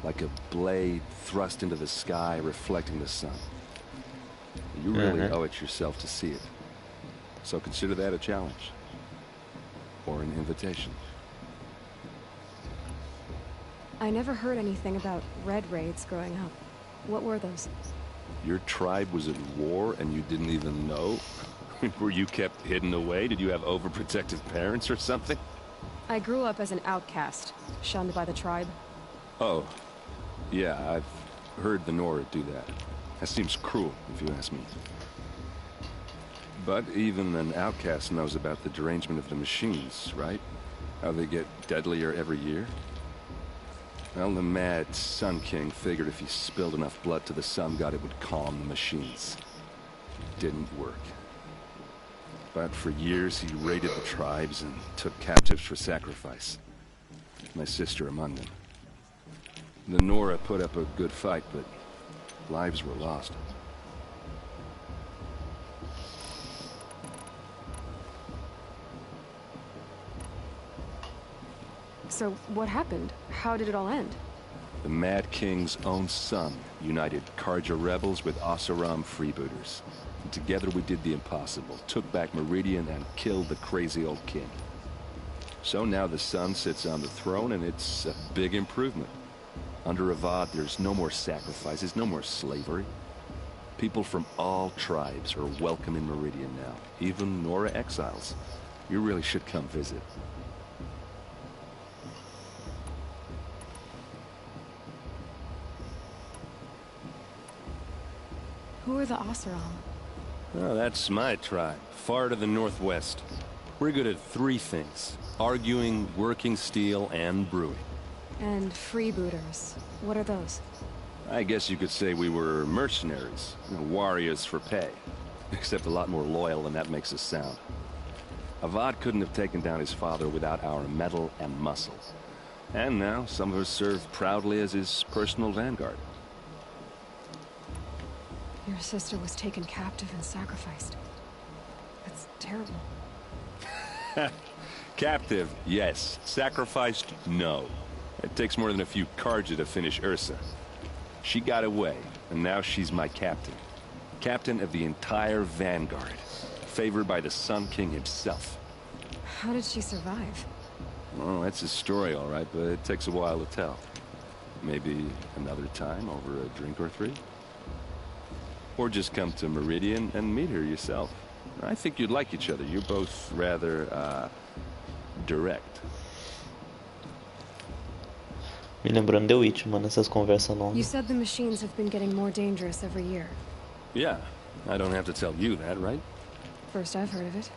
like a blade thrust into the sky reflecting the sun. You really owe it yourself to see it. So consider that a challenge. Or an invitation. I never heard anything about Red Raids growing up. What were those? Your tribe was at war and you didn't even know? Were you kept hidden away? Did you have overprotective parents or something? I grew up as an outcast, shunned by the tribe. Oh, yeah, I've heard the Nora do that. That seems cruel, if you ask me. But even an outcast knows about the derangement of the machines, right? How they get deadlier every year? Well, the mad Sun King figured if he spilled enough blood to the Sun God, it would calm the machines. It didn't work. But for years, he raided the tribes and took captives for sacrifice. My sister among them. The Nora put up a good fight, but lives were lost. So, what happened? How did it all end? The Mad King's own son united Karja rebels with Oseram freebooters. And together we did the impossible, took back Meridian and killed the crazy old king. So now the son sits on the throne and it's a big improvement. Under Avad, there's no more sacrifices, no more slavery. People from all tribes are welcome in Meridian now, even Nora exiles. You really should come visit. Who are the Oseram? Oh, that's my tribe, far to the northwest. We're good at three things: arguing, working steel, and brewing. And freebooters. What are those? I guess you could say we were mercenaries, warriors for pay. Except a lot more loyal than that makes us sound. Avad couldn't have taken down his father without our metal and muscle. And now some of us serve proudly as his personal vanguard. Your sister was taken captive and sacrificed. That's terrible. Captive, yes. Sacrificed, no. It takes more than a few Karja to finish Ursa. She got away, and now she's my captain. Captain of the entire Vanguard. Favored by the Sun King himself. How did she survive? Well, that's a story, all right, but it takes a while to tell. Maybe another time over a drink or three? Or just come to Meridian and meet her yourself. I think you'd like each other. You're both rather, direct. Me lembrando de Witch, mano, essas conversas You longas. said the machines have been getting more dangerous every year. Yeah, I don't have to tell you that, right? First I've heard of it.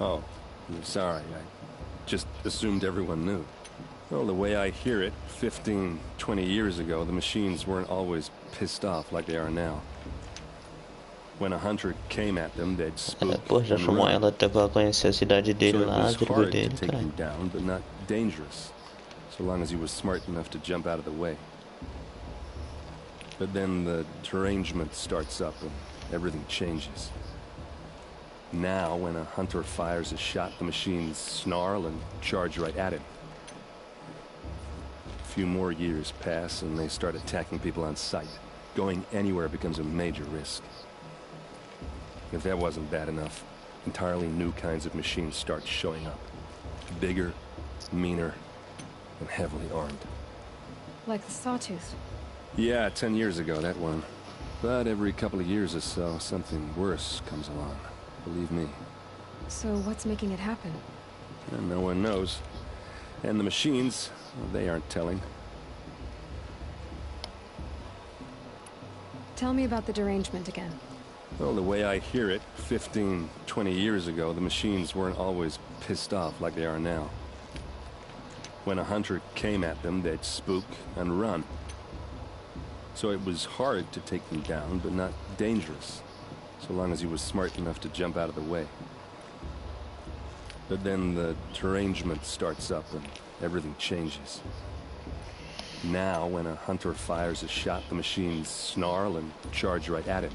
Oh, I'm sorry. I just assumed everyone knew. Well, the way I hear it, 15, 20 years ago, the machines weren't always pissed off like they are now. When a hunter came at them, they'd spook Pô, já and chamou run. ela até pra conhecer a cidade dele So it lá, was virgulho hard to dele, take cara. him down, but not dangerous, so long as he was smart enough to jump out of the way. But then the derangement starts up and everything changes. Now, when a hunter fires a shot, the machines snarl and charge right at him. A few more years pass and they start attacking people on sight. Going anywhere becomes a major risk. If that wasn't bad enough, entirely new kinds of machines start showing up. Bigger, meaner, and heavily armed. Like the Sawtooth. Yeah, 10 years ago, that one. But every couple of years or so, something worse comes along. Believe me. So what's making it happen? And no one knows. And the machines, well, they aren't telling. Tell me about the derangement again. Well, the way I hear it, 15, 20 years ago, the machines weren't always pissed off like they are now. When a hunter came at them, they'd spook and run. So it was hard to take them down, but not dangerous, so long as he was smart enough to jump out of the way. But then the derangement starts up and everything changes. Now, when a hunter fires a shot, the machines snarl and charge right at him.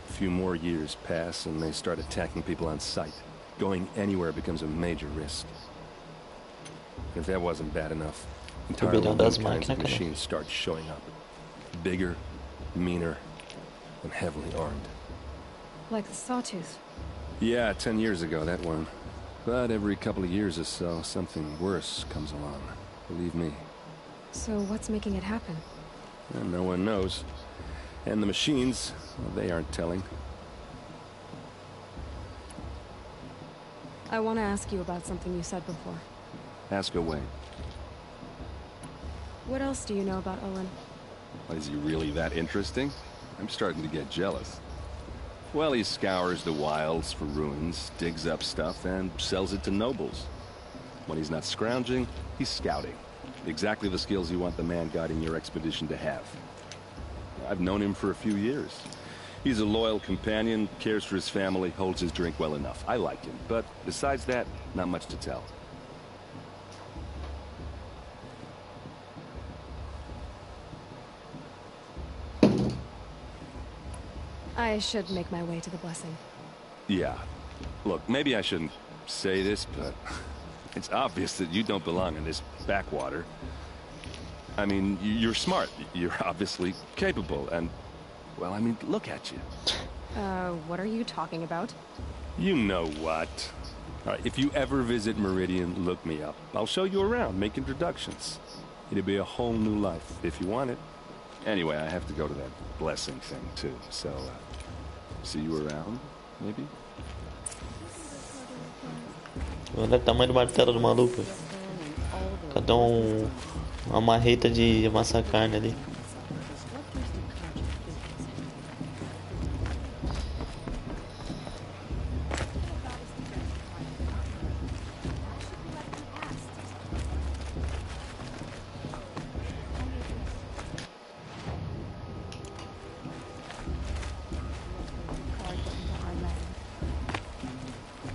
A few more years pass and they start attacking people on sight. Going anywhere becomes a major risk. If that wasn't bad enough, entirely new kinds of machines start showing up. Bigger, meaner, and heavily armed. Like the Sawtooth. Yeah, 10 years ago, that one. But every couple of years or so, something worse comes along. Believe me. So what's making it happen? And no one knows. And the machines, well, they aren't telling. I want to ask you about something you said before. Ask away. What else do you know about Owen? Is he really that interesting? I'm starting to get jealous. Well, he scours the wilds for ruins, digs up stuff, and sells it to nobles. When he's not scrounging, he's scouting. Exactly the skills you want the man guiding your expedition to have. I've known him for a few years. He's a loyal companion, cares for his family, holds his drink well enough. I like him, but besides that, not much to tell. I should make my way to the blessing. Yeah. Look, maybe I shouldn't say this, but it's obvious that you don't belong in this backwater. I mean, you're smart. You're obviously capable, and, well, I mean, look at you. What are you talking about? You know what. All right, if you ever visit Meridian, look me up. I'll show you around, make introductions. It'll be a whole new life, if you want it. Anyway, I have to go to that blessing thing, too, so, see you around, maybe? Olha o tamanho do martelo do maluco. Cadê uma marreta de amassar carne ali?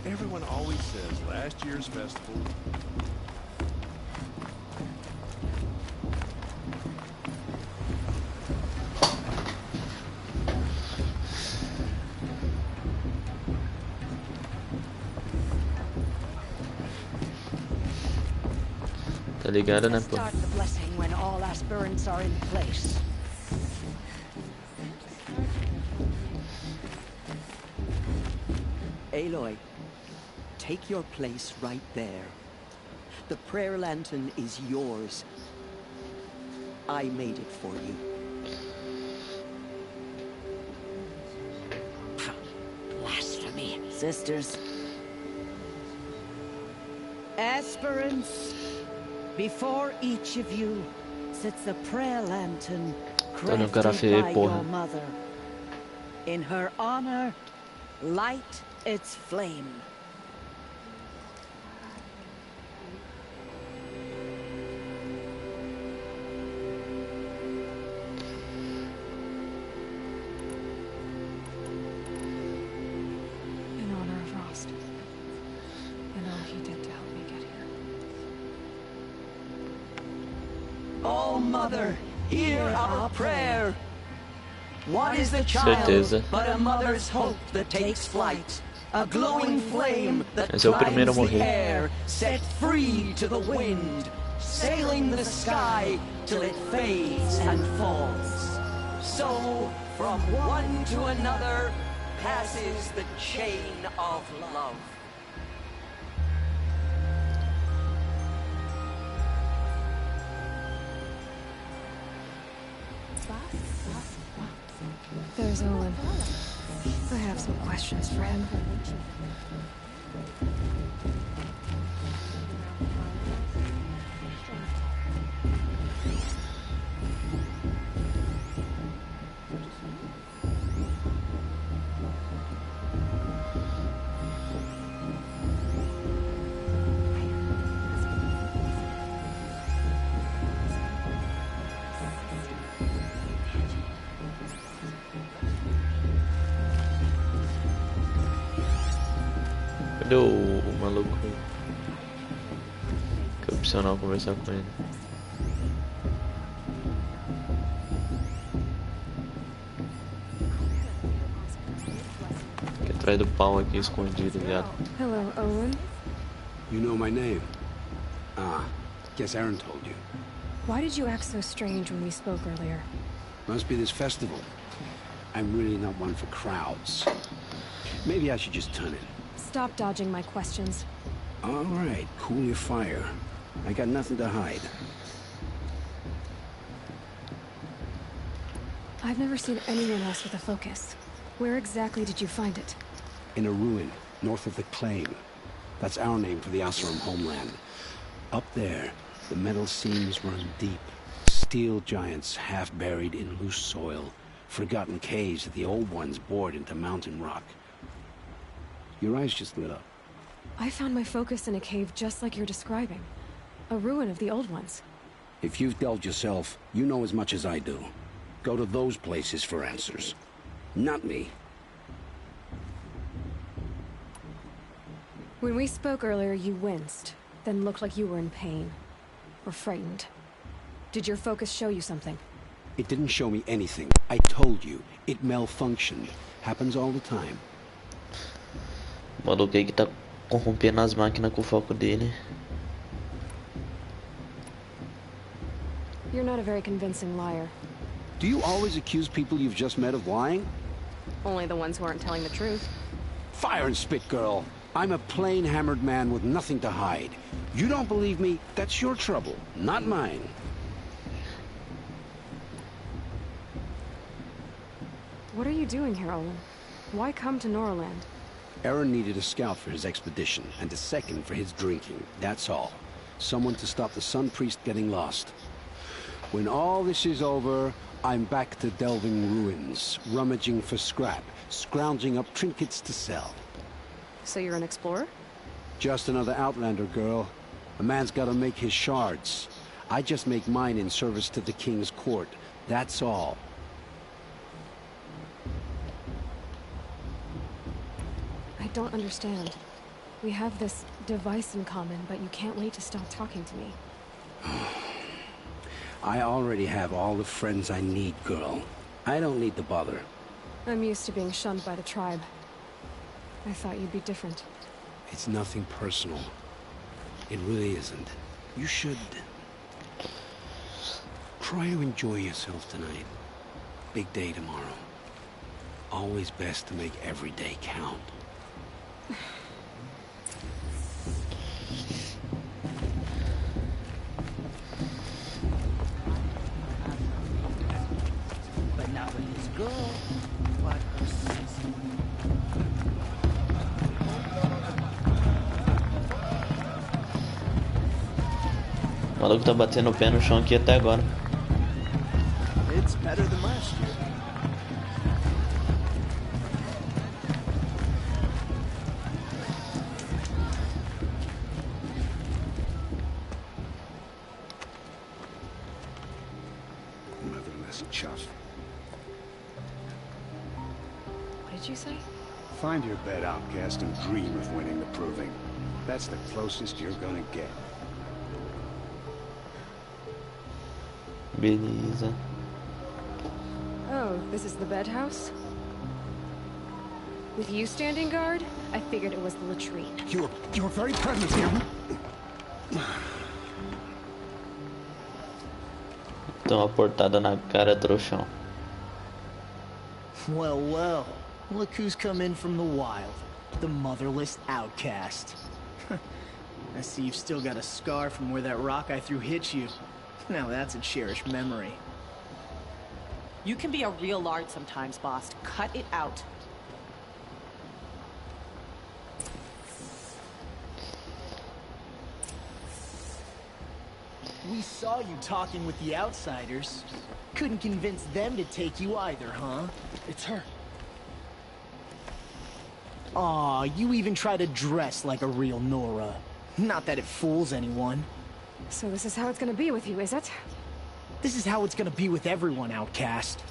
Everyone always says last year's festival. Tá ligado, né, pô? Start the blessing when all aspirants are in place. Aloy, take your place right there. The prayer lantern is yours. I made it for you. Blasphemy. Sisters. Aspirants, Before each of you sits a prayer lantern Olha o cara crafted feio, by porra. your mother. In her honor, light its flame. In honor of Rost. And all he did to help me get here. Oh, Mother, hear our prayer. What is the child Certeza. but a mother's hope that takes flight? A glowing flame that Esse é o primeiro a climbs the morrer. air, set free to the wind, sailing the sky till it fades and falls. So, from one to another, passes the chain of love. There's Owen. I have some questions for him. Cadê o maluco? Que é opcional conversar com ele. Aqui atrás do pau aqui escondido, viado. Hello, Owen. You know my name? Ah, guess Aaron told you. Why did you act so strange when we spoke earlier? Must be this festival. I'm really not one for crowds. Maybe I should just turn it. Stop dodging my questions. All right, cool your fire. I got nothing to hide. I've never seen anyone else with a focus. Where exactly did you find it? In a ruin, north of the Claim. That's our name for the Asuram homeland. Up there, the metal seams run deep. Steel giants half buried in loose soil. Forgotten caves that the old ones bored into mountain rock. Your eyes just lit up. I found my focus in a cave just like you're describing. A ruin of the old ones. If you've delved yourself, you know as much as I do. Go to those places for answers. Not me. When we spoke earlier, you winced, then looked like you were in pain. Or frightened. Did your focus show you something? It didn't show me anything. I told you. It malfunctioned. Happens all the time. O maluco aí que tá corrompendo as máquinas com o foco dele. You're not a very convincing liar. Do you always accuse people you've just met of lying? Only the ones who aren't telling the truth. Fire and spit, girl. I'm a plain hammered man with nothing to hide. You don't believe me? That's your trouble, not mine. What are you doing here, Owen? Why come to Norland? Aaron needed a scout for his expedition, and a second for his drinking. That's all. Someone to stop the Sun Priest getting lost. When all this is over, I'm back to delving ruins, rummaging for scrap, scrounging up trinkets to sell. So you're an explorer? Just another Outlander, girl. A man's gotta make his shards. I just make mine in service to the King's court. That's all. I don't understand. We have this device in common, but you can't wait to stop talking to me. I already have all the friends I need, girl. I don't need the bother. I'm used to being shunned by the tribe. I thought you'd be different. It's nothing personal. It really isn't. You should try to enjoy yourself tonight. Big day tomorrow. Always best to make every day count. But now with this girl, what a sissy. O maluco tá batendo o pé no chão aqui até agora. It's better than last year. Motherless chuff. What did you say? Find your bed, outcast, and dream of winning the proving. That's the closest you're gonna get. Beleza. Oh, this is the bed house? With you standing guard, I figured it was the latrine. Your very presence here. Dá uma portada na cara, trouxão. Well, well. Look who's come in from the wild. The motherless outcast. I see you've still got a scar from where that rock I threw hit you. Now that's a cherished memory. You can be a real lard sometimes, boss. Cut it out. We saw you talking with the outsiders. Couldn't convince them to take you either, huh? It's her. Aw, you even try to dress like a real Nora. Not that it fools anyone. So this is how it's gonna be with you, is it? This is how it's gonna be with everyone, outcast.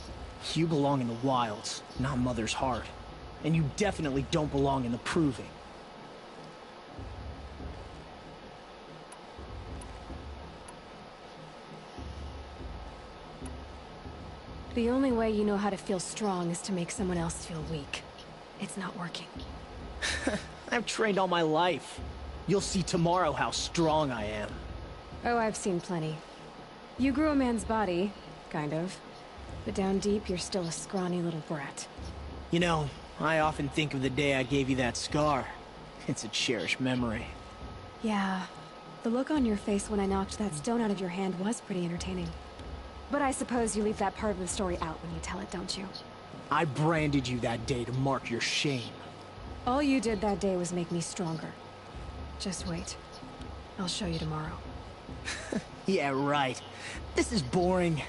You belong in the wilds, not Mother's heart. And you definitely don't belong in the proving. The only way you know how to feel strong is to make someone else feel weak. It's not working. I've trained all my life. You'll see tomorrow how strong I am. Oh, I've seen plenty. You grew a man's body, kind of. But down deep, you're still a scrawny little brat. You know, I often think of the day I gave you that scar. It's a cherished memory. Yeah. The look on your face when I knocked that stone out of your hand was pretty entertaining. But I suppose you leave that part of the story out when you tell it, don't you? I branded you that day to mark your shame. All you did that day was make me stronger. Just wait. I'll show you tomorrow. Yeah, right. This is boring.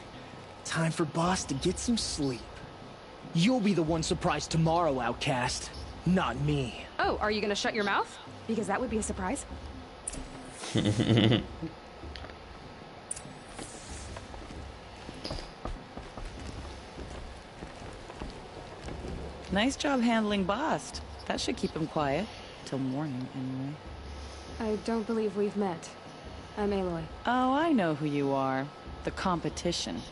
Time for Boss to get some sleep. You'll be the one surprised tomorrow, outcast. Not me. Oh, are you gonna shut your mouth? Because that would be a surprise. Nice job handling Bast. That should keep him quiet. Till morning, anyway. I don't believe we've met. I'm Aloy. Oh, I know who you are. The competition.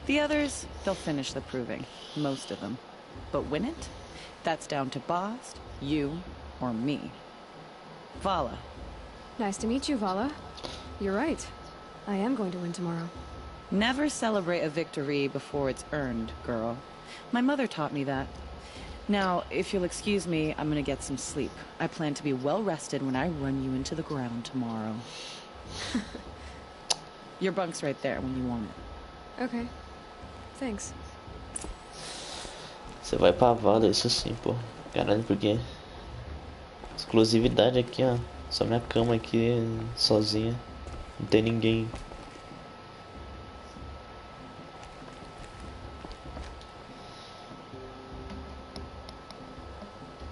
The others, they'll finish the proving. Most of them. But win it? That's down to Bast, you, or me. Fala. Nice to meet you, Vala. You're right. I am going to win tomorrow. Never celebrate a victory before it's earned, girl. My mother taught me that. Now, if you'll excuse me, I'm gonna get some sleep. I plan to be well rested when I run you into the ground tomorrow. Your bunk's right there when you want it. Okay. Thanks. Você vai pra Vala, isso sim, pô. Caralho, porque... exclusividade aqui, ó. Só minha cama aqui, sozinha. Não tem ninguém.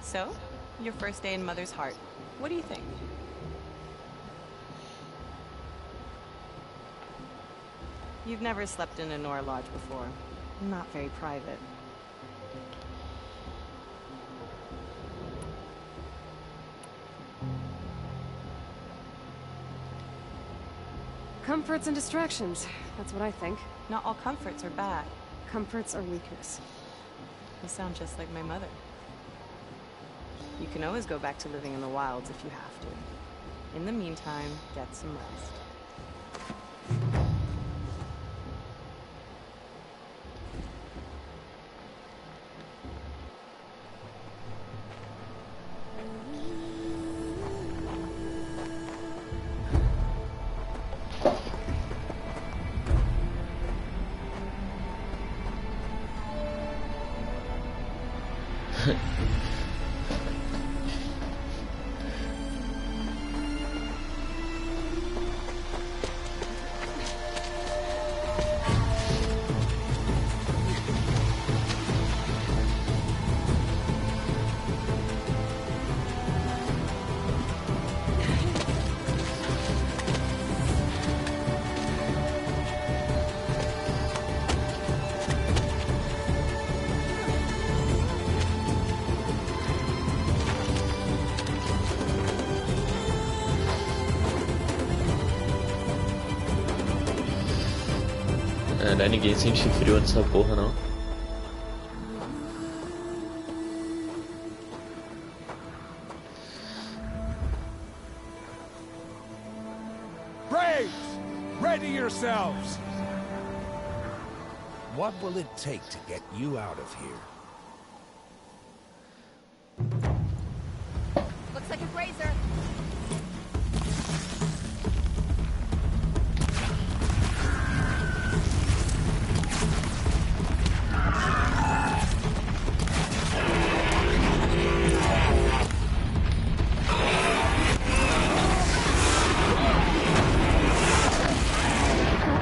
So, your first day in Mother's heart. What do you think? You've never slept in a Nora lodge before. Not very private. Comforts and distractions. That's what I think. Not all comforts are bad. Comforts are weakness. You sound just like my mother. You can always go back to living in the wilds if you have to. In the meantime, get some rest. Caralho, ninguém sente frio nessa porra, não. Braves! Ready yourselves! What will it take to get you out of here? Looks like a grazer.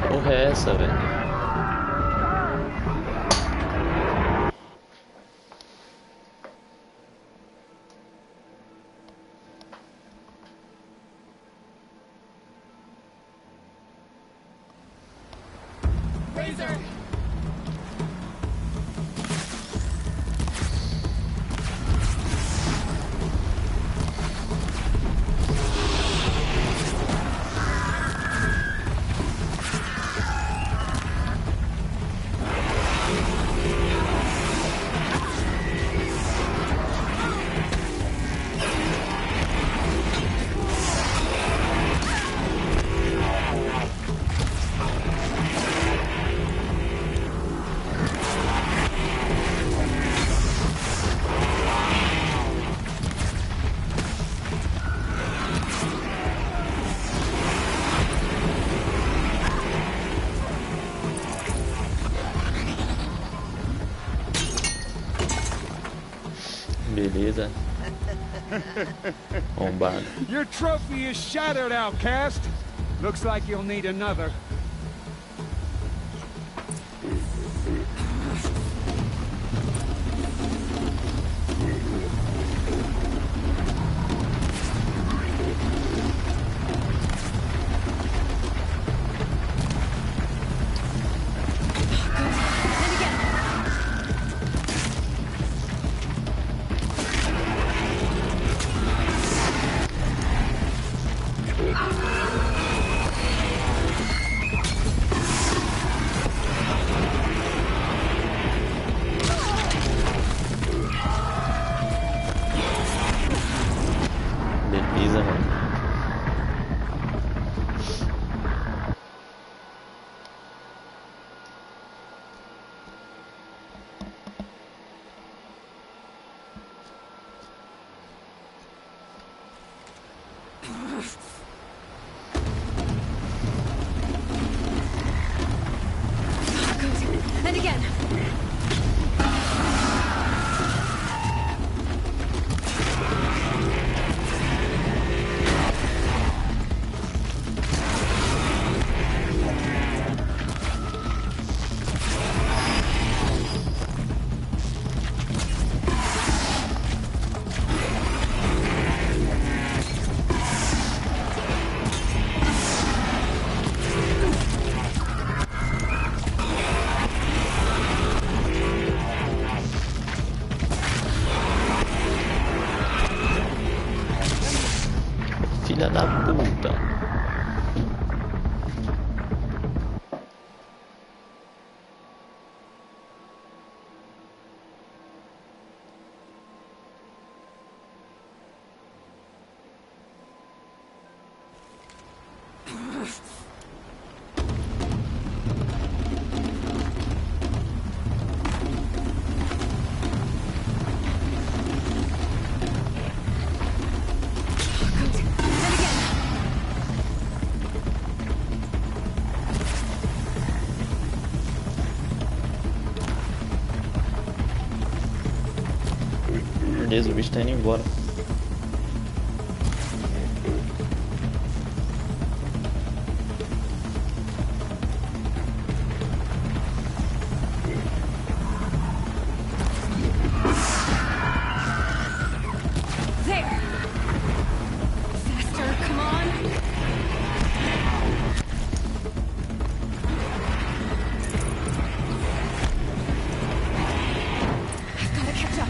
Porra é essa, velho? Beleza. Bombado. Your trophy is shattered, outcast. Looks like you'll need another. Beleza, mano. And again. Filha da puta. Beleza, o bicho tá indo embora. There. Faster, come on. I've got to catch up.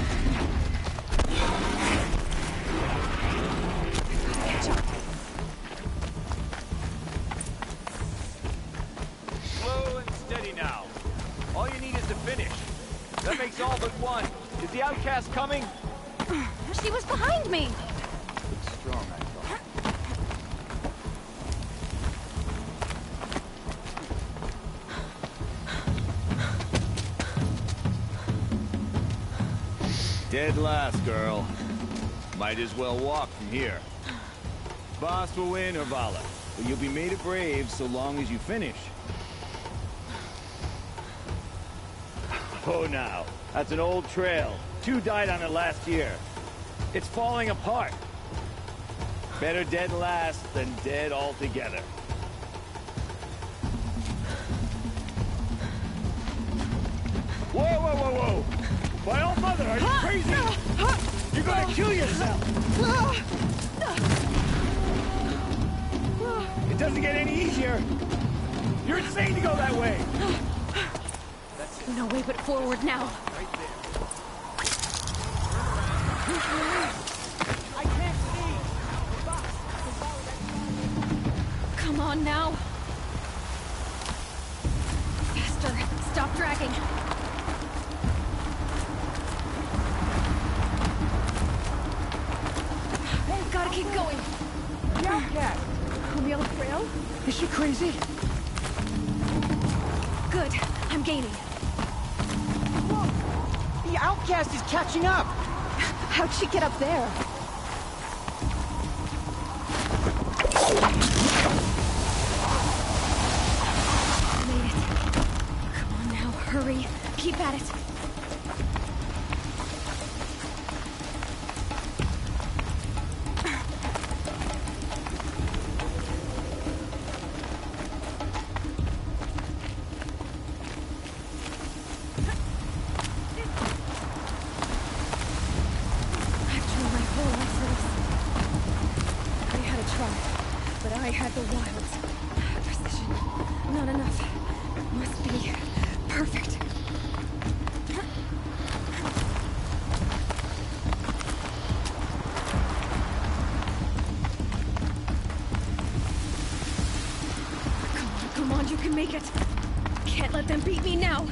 the outcast coming? She was behind me. Looks strong, I thought. Dead last, girl. Might as well walk from here. Boss will win, or Vala, but you'll be made a brave so long as you finish. Oh, now. That's an old trail. 2 died on it last year. It's falling apart. Better dead last than dead altogether. Whoa, whoa, whoa, whoa! My old mother, are you crazy? You're gonna kill yourself! It doesn't get any easier! You're insane to go that way! No way but forward now. I can't see! Come on now. Faster. Stop dragging. Gotta keep going. The outcast! On the other trail? Is she crazy? Good. I'm gaining. Whoa! The outcast is catching up! How'd she get up there? Made it. Come on now, hurry. Keep at it. I had the wilds. Precision. Not enough. Must be perfect. Come on, you can make it. Can't let them beat me now.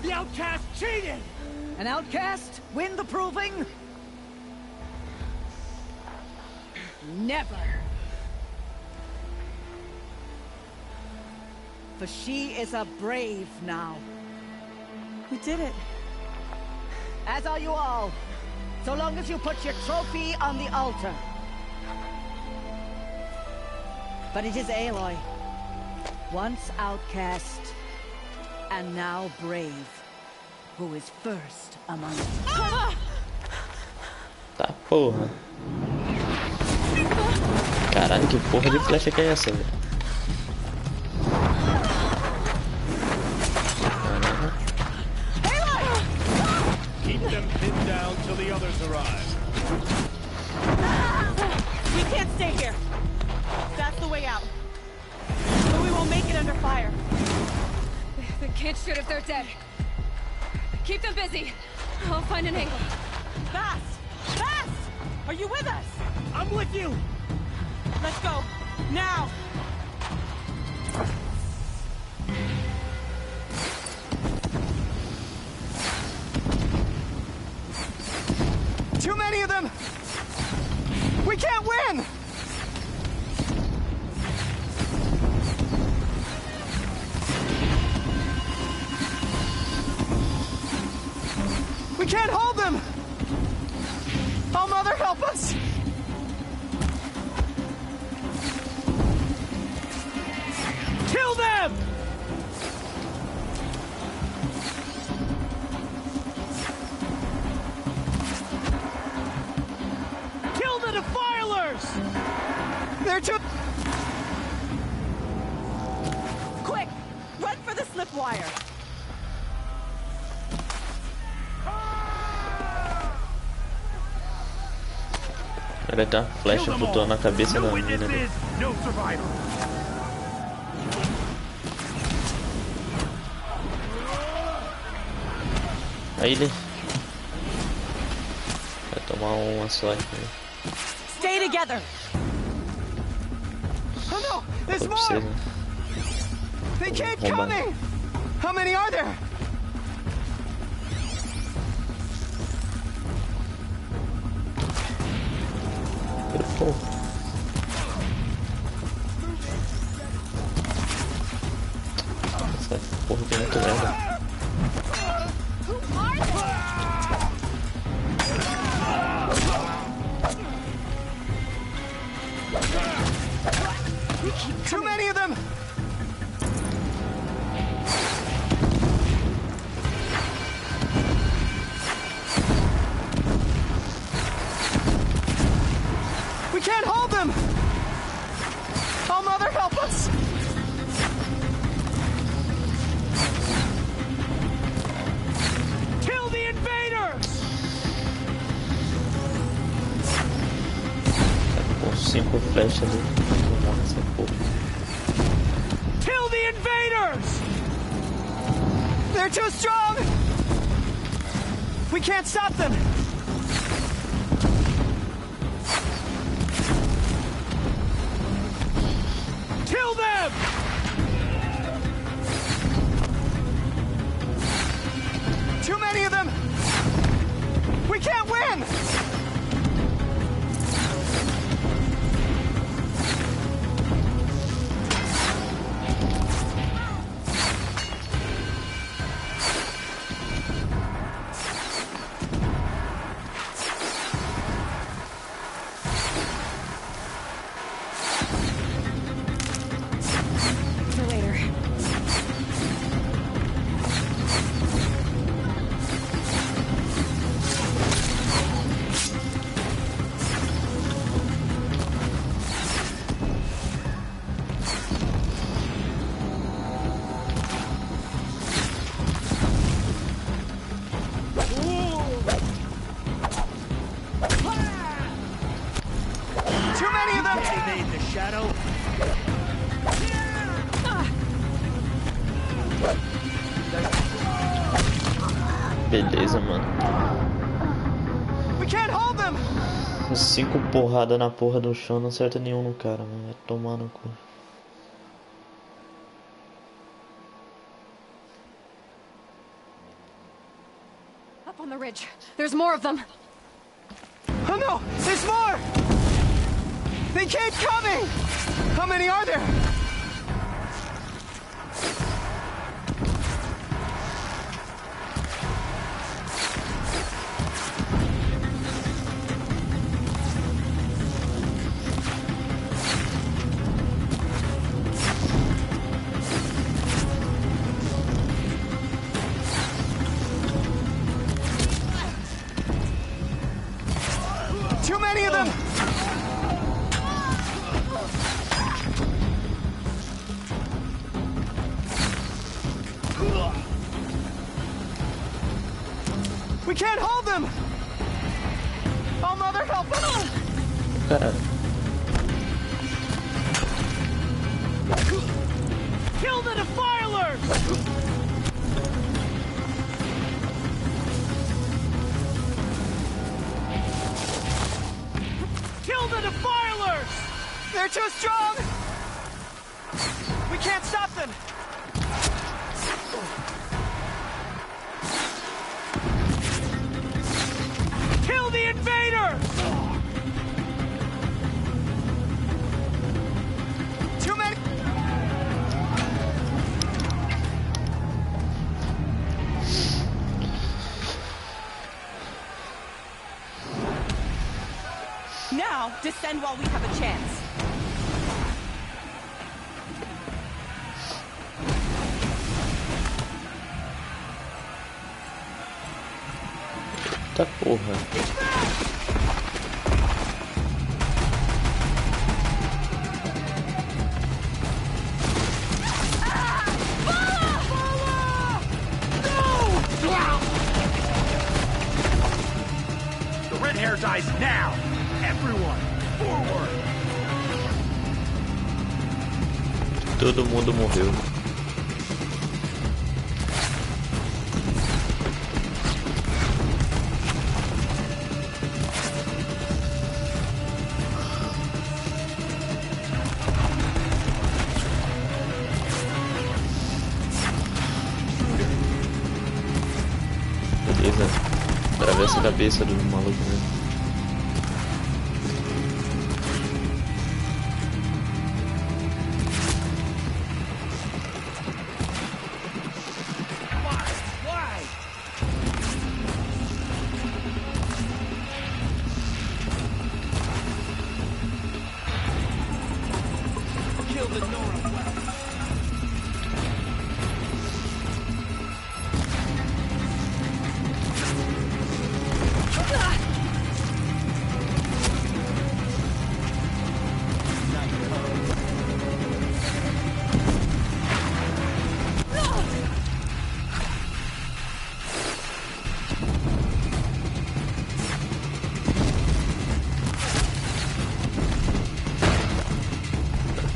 The outcast cheated! An outcast? Win the proving? Never. For she is a brave now. We did it. As are you all. So long as you put your trophy on the altar. But it is Aloy. Once outcast, and now brave, who is first among us. Tá, porra. Caralho, que porra de flecha que é essa, velho? Keep them pinned down till the others arrive. We can't stay here. That's the way out. But we won't make it under fire. They can't shoot if they're dead. Keep them busy. I'll find an angle. Fast! Fast! Are you with us? I'm with you! Let's go. Now! Too many of them! We can't win! We can't hold them! Oh, Mother, help us! Kill them! Kill the defilers! They're too... Quick! Run for the slip wire! Ele tá flecha flutuando na cabeça da mina. No survivor. Aí ele vai tomar uma só aqui. Stay together. Oh no, there's more. They keep coming. How many are there? Essa porra tem muito lenda. Too many of them. We can't hold them. Oh, Mother, help us. Kill the invaders. Com 5 flechas ali. Nossa, porra. Kill the invaders. They're too strong. We can't stop them. Kill them! Too many of them! We can't win! For later. Too many of them! Evade the shadow. Beleza, mano. We can't hold them! 5 porradas na porra do chão, não acerta nenhum no cara, mano. Vai tomar no cu. Up on the ridge. There's more of them. Oh no! There's more! They keep coming! How many are there? Too many of them! We can't hold them! Oh, Mother, help us! Kill the defilers! Kill the defilers! They're too strong! We can't stop them! Kill the invaders! Too many... Now, descend while we have a chance. Eita porra. The red hair dies now. Everyone, forward. Todo mundo morreu. essa cabeça do maluco, né?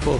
Pô.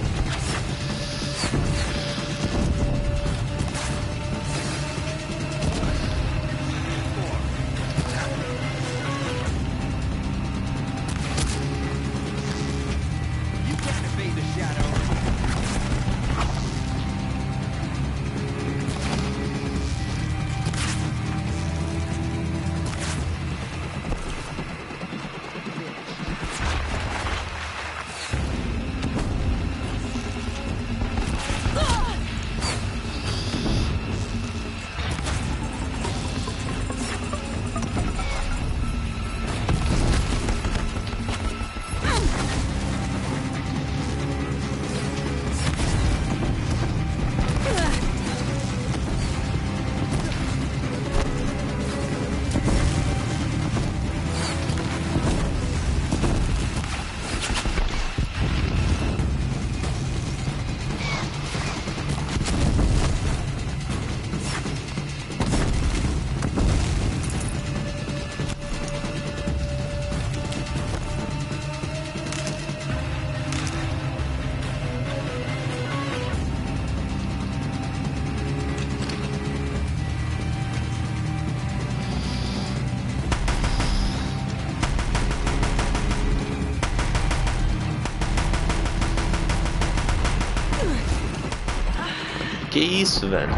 Que isso, velho?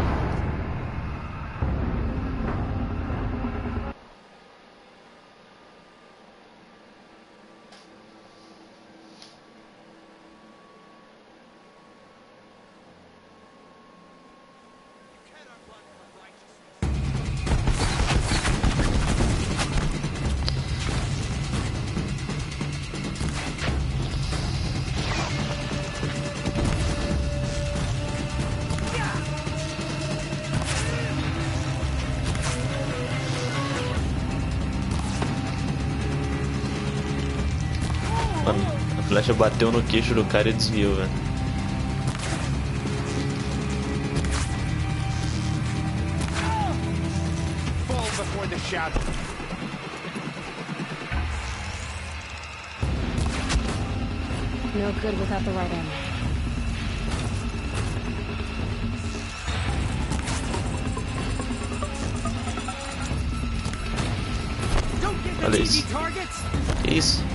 Mano, a flecha bateu no queixo do cara e desviou, velho. Fall before the shadow. No good without the right ammo. Olha isso. Que isso?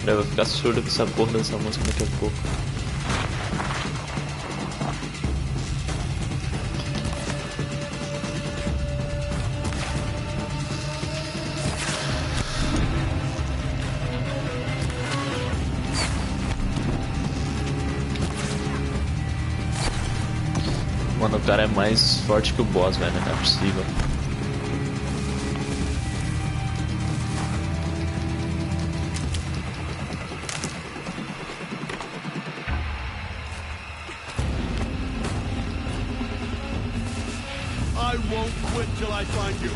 Eu vou ficar surdo com essa porra dessa música daqui a pouco. Mano, o cara é mais forte que o boss, velho, não é possível. I won't quit till I find you.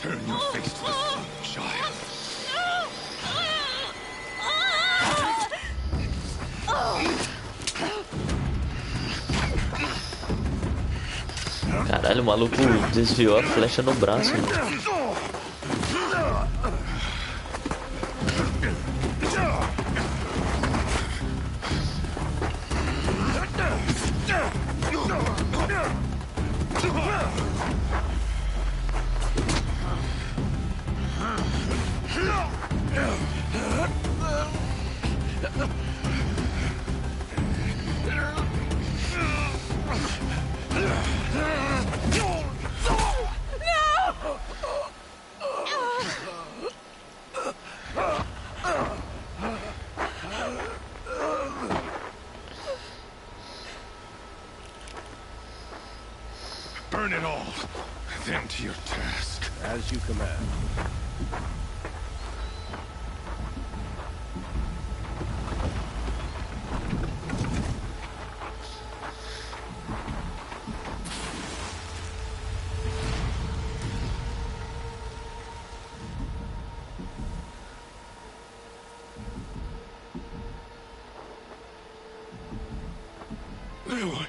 Turn your face to the sun, child. Caralho, o maluco desviou a flecha no braço, mano. Burn it all, then to your task. As you command. Aloy.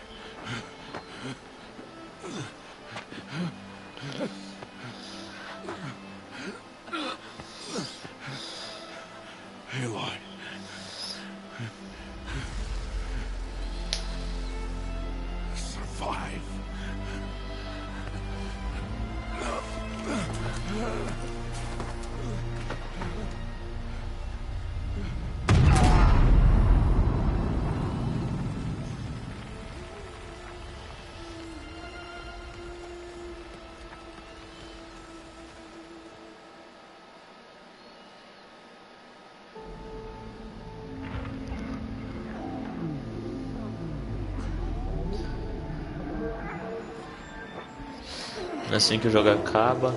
Aloy. Survive. Assim que o jogo acaba.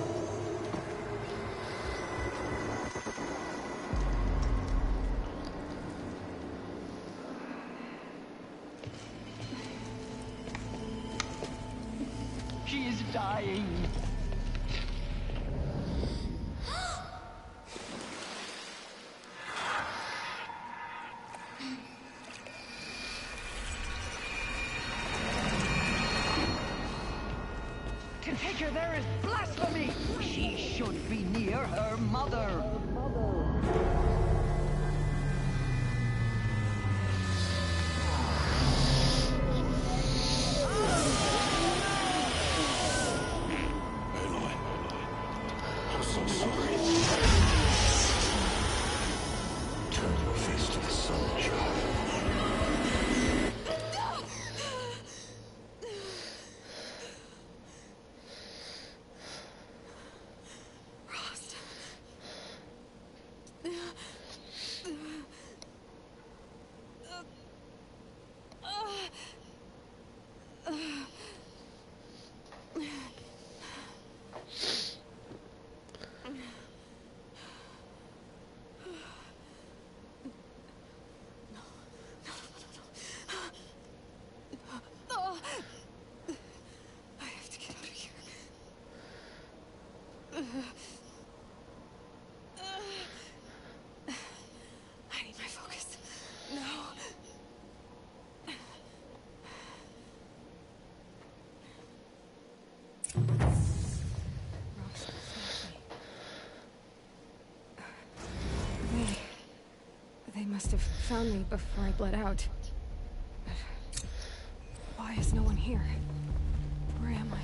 She is dying. To take her there is blasphemy! She should be near her mother. Aloy. I'm so sorry. Turn your face to the sun, child. must have found me before I bled out. But why is no one here? Where am I?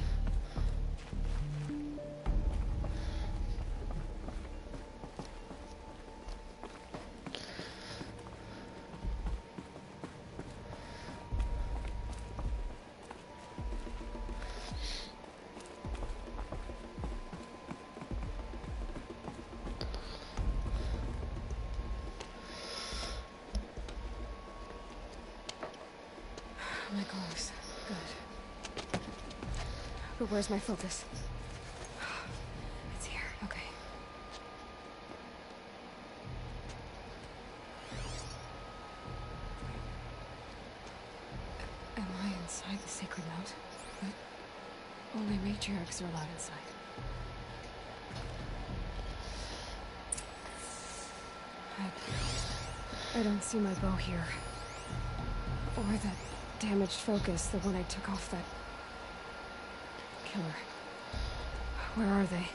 My clothes. Good. But where's my focus? It's here. Okay. Am I inside the sacred mount? But only matriarchs are allowed inside. I don't see my bow here. Or that damaged focus, the one I took off that killer. Where are they?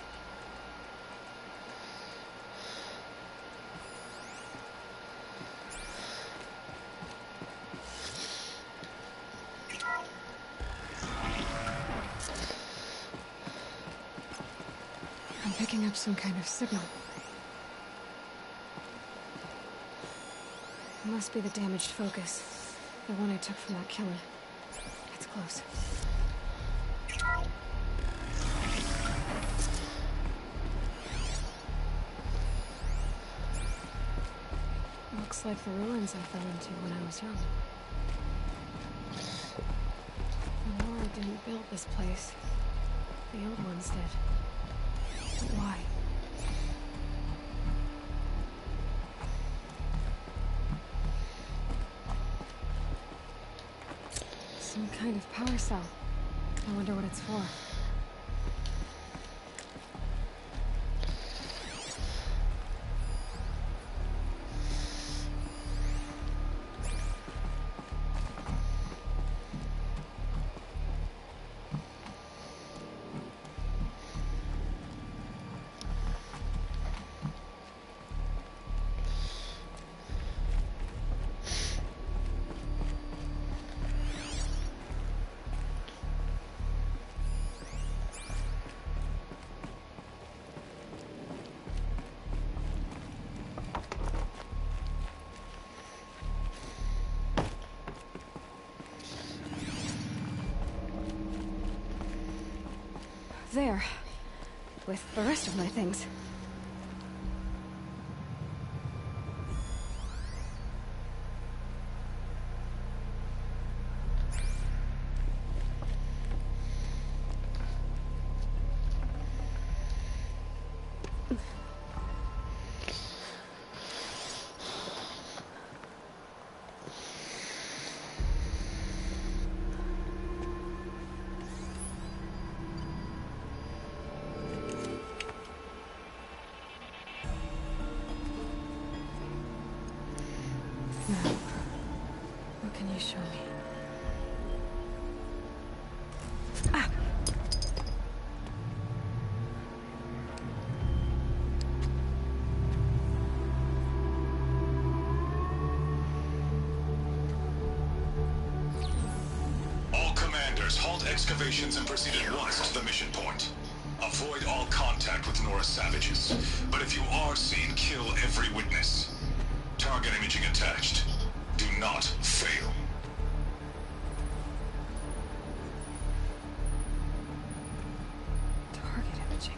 I'm picking up some kind of signal. It must be the damaged focus. The one I took from that killer. It's close. Looks like the ruins I fell into when I was young. The Nora didn't build this place. The old ones did. But why? Some kind of power cell. I wonder what it's for. There, with the rest of my things. Now, what can you show me? Ah! All commanders, halt excavations and proceed at once to the mission point. Avoid all contact with Nora savages. But if you are seen, kill every witness. Target imaging attached. Do not fail. Target imaging.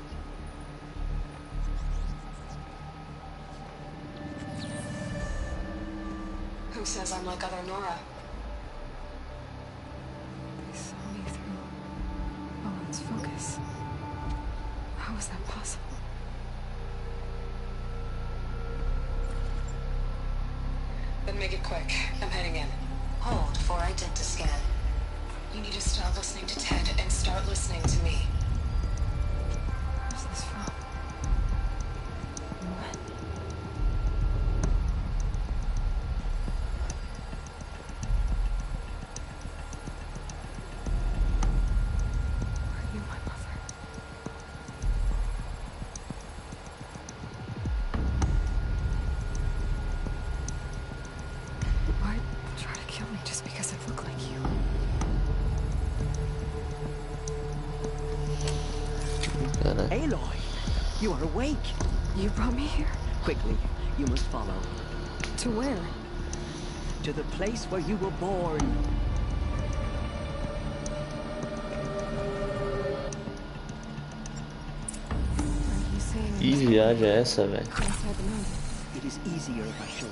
Who says I'm like other Nora? They saw me through Owen's focus. How is that possible? Then make it quick. I'm heading in. Hold for identiscan. You need to stop listening to Ted and start listening to me. Where's this from? When? Are you my mother? Aloy, you are awake. You brought me here? Quickly, you must follow. To where? To the place where you were born. Are you saying Que viagem é essa, velho? inside the mountain? It is easier if I show you.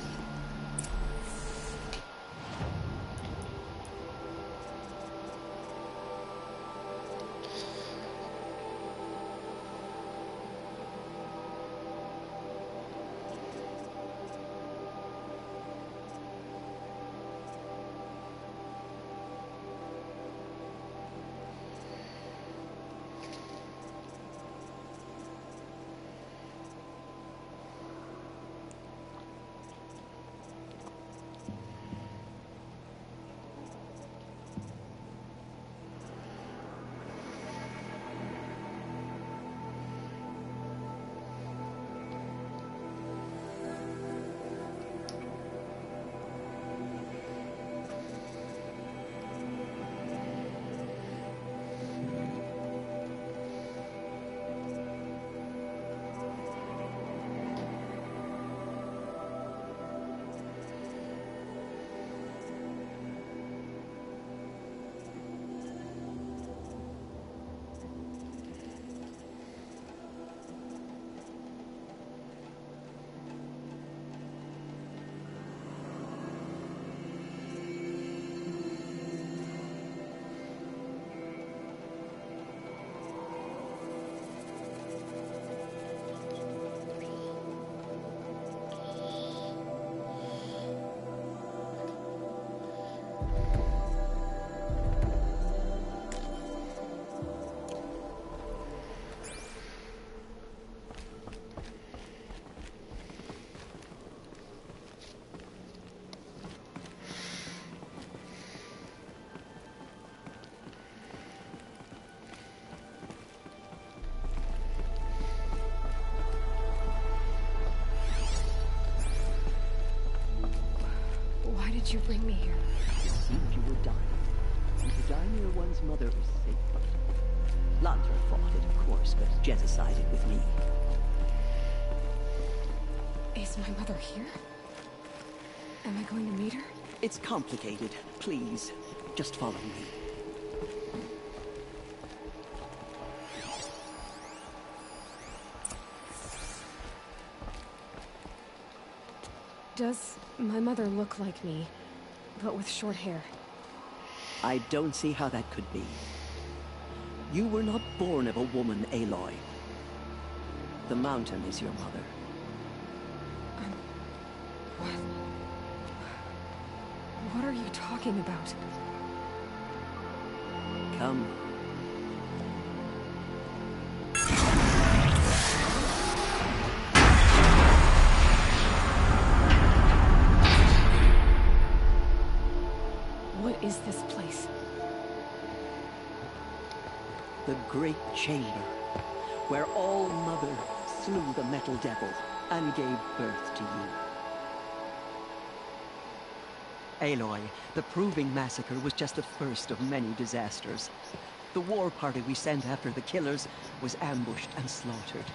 Why did you bring me here? It seemed you were dying. And to die near one's mother is sacred. Lanter fought it, of course, but Jezza sided with me. Is my mother here? Am I going to meet her? It's complicated. Please, just follow me. Does my mother look like me, but with short hair? I don't see how that could be. You were not born of a woman, Aloy. The mountain is your mother. What are you talking about? Come. What is this place? The Great Chamber, where All Mother slew the Metal Devil and gave birth to you. Aloy, the Proving Massacre was just the first of many disasters. The war party we sent after the killers was ambushed and slaughtered.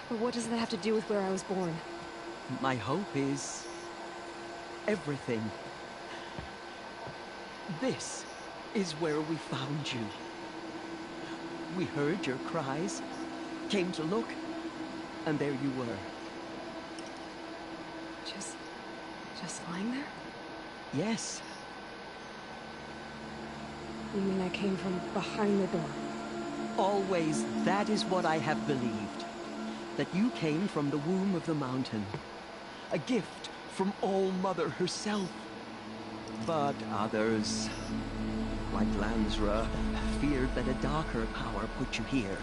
But what does that have to do with where I was born? My hope is everything. This is where we found you. We heard your cries, came to look, and there you were. Just lying there? Yes. You mean I came from behind the door? Always, that is what I have believed. That you came from the womb of the mountain. A gift from All Mother herself. But others, like Lansra, feared that a darker power put you here.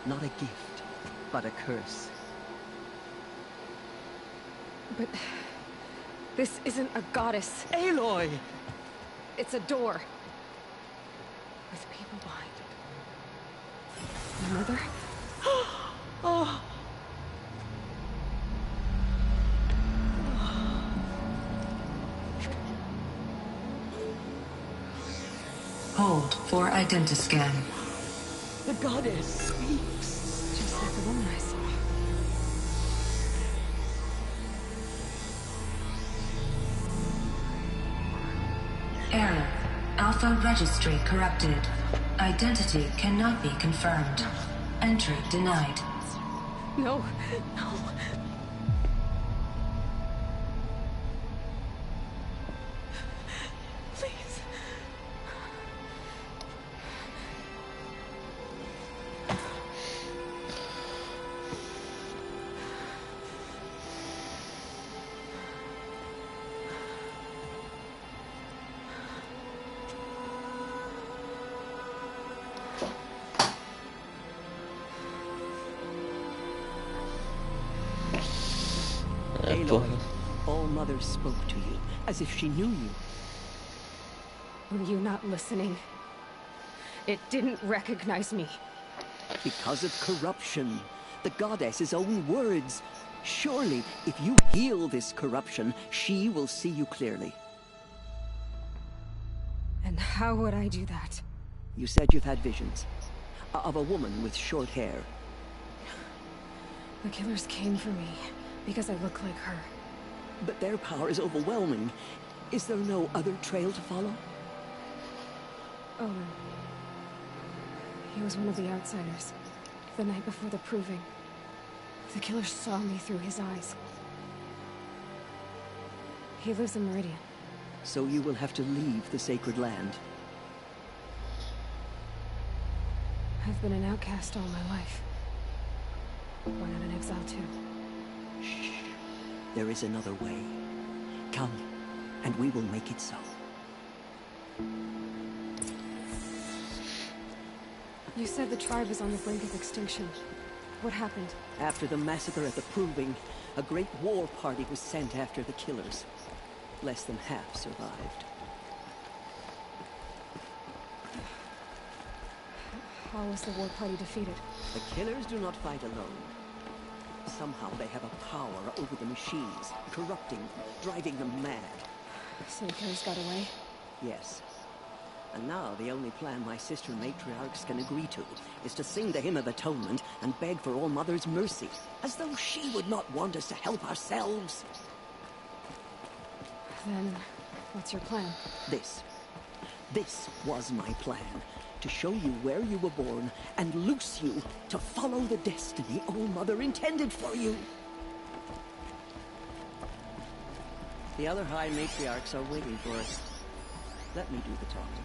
Not a gift, but a curse. But this isn't a goddess. Aloy! It's a door. With people behind it. My mother? Oh. Hold for identiscan. The goddess speaks. Just like the woman I saw. Error. Alpha registry corrupted. Identity cannot be confirmed. Entry denied. No, no. Please. Aloy, All Mother spoke to you, as if she knew you. Were you not listening? It didn't recognize me. Because of corruption. The goddess's own words. Surely, if you heal this corruption, she will see you clearly. And how would I do that? You said you've had visions. Of a woman with short hair. The killers came for me because I look like her. But their power is overwhelming. Is there no other trail to follow? Owen. He was one of the outsiders. The night before the proving. The killer saw me through his eyes. He lives in Meridian. So you will have to leave the sacred land. I've been an outcast all my life. Why not an exile too? Shh. There is another way. Come, and we will make it so. You said the tribe is on the brink of extinction. What happened? After the massacre at the Proving, a great war party was sent after the killers. Less than half survived. How was the war party defeated? The killers do not fight alone. Somehow they have a power over the machines, corrupting them, driving them mad. So the killers got away? Yes. And now the only plan my sister matriarchs can agree to is to sing the Hymn of Atonement and beg for All Mother's mercy, as though she would not want us to help ourselves. Then, what's your plan? This was my plan. To show you where you were born and loose you to follow the destiny All Mother intended for you. The other High Matriarchs are waiting for us. Let me do the talking.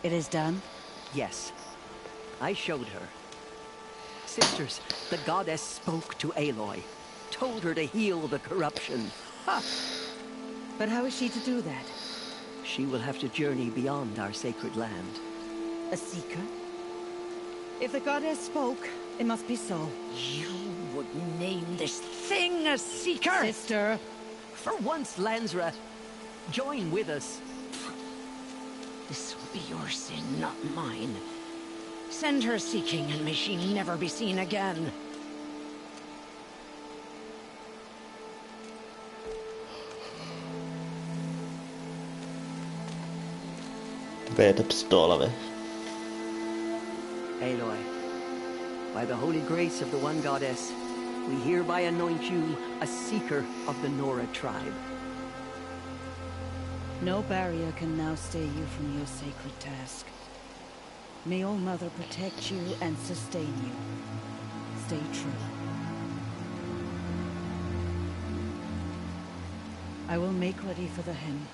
It is done? Yes. I showed her. Sisters, the goddess spoke to Aloy. Told her to heal the corruption. Ha! But how is she to do that? She will have to journey beyond our sacred land. A seeker? If the goddess spoke, it must be so. You would name this thing a seeker? Sister! For once, Lansra, join with us. This will be your sin, not mine. Send her seeking, and may she never be seen again. Vetä pistola, velho. Aloy, by the holy grace of the one goddess, we hereby anoint you a seeker of the Nora tribe. No barrier can now stay you from your sacred task. May All Mother protect you and sustain you. Stay true. I will make ready for the hymn.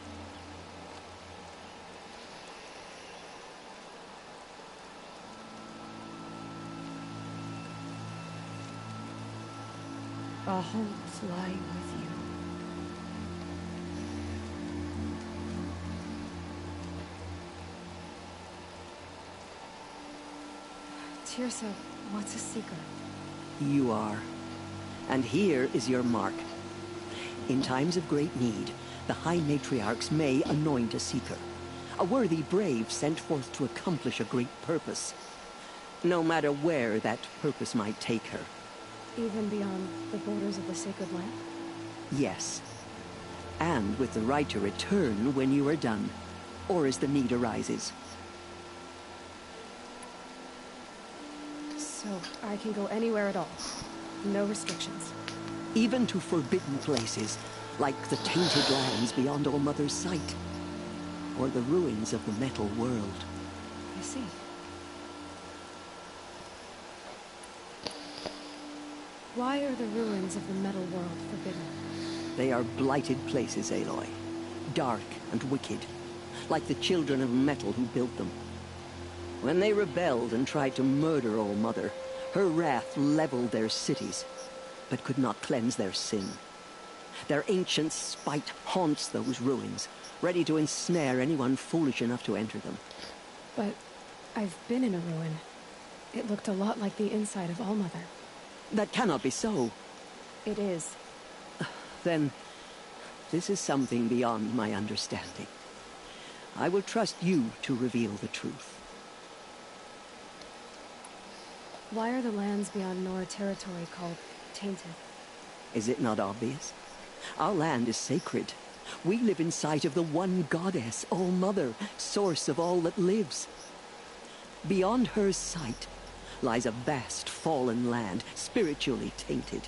Our hopes lie with you. Tirsa, what's a seeker? You are. And here is your mark. In times of great need, the High Matriarchs may anoint a seeker. A worthy brave sent forth to accomplish a great purpose. No matter where that purpose might take her. Even beyond the borders of the sacred land? Yes. And with the right to return when you are done, or as the need arises. So, I can go anywhere at all. No restrictions. Even to forbidden places, like the tainted lands beyond All Mother's sight. Or the ruins of the metal world. I see. Why are the ruins of the metal world forbidden? They are blighted places, Aloy. Dark and wicked. Like the children of metal who built them. When they rebelled and tried to murder All Mother, her wrath leveled their cities, but could not cleanse their sin. Their ancient spite haunts those ruins, ready to ensnare anyone foolish enough to enter them. But I've been in a ruin. It looked a lot like the inside of All Mother. That cannot be so. It is. Then, this is something beyond my understanding. I will trust you to reveal the truth. Why are the lands beyond Nora territory called tainted? Is it not obvious? Our land is sacred. We live in sight of the one goddess, All Mother, source of all that lives. Beyond her sight lies a vast fallen land, spiritually tainted.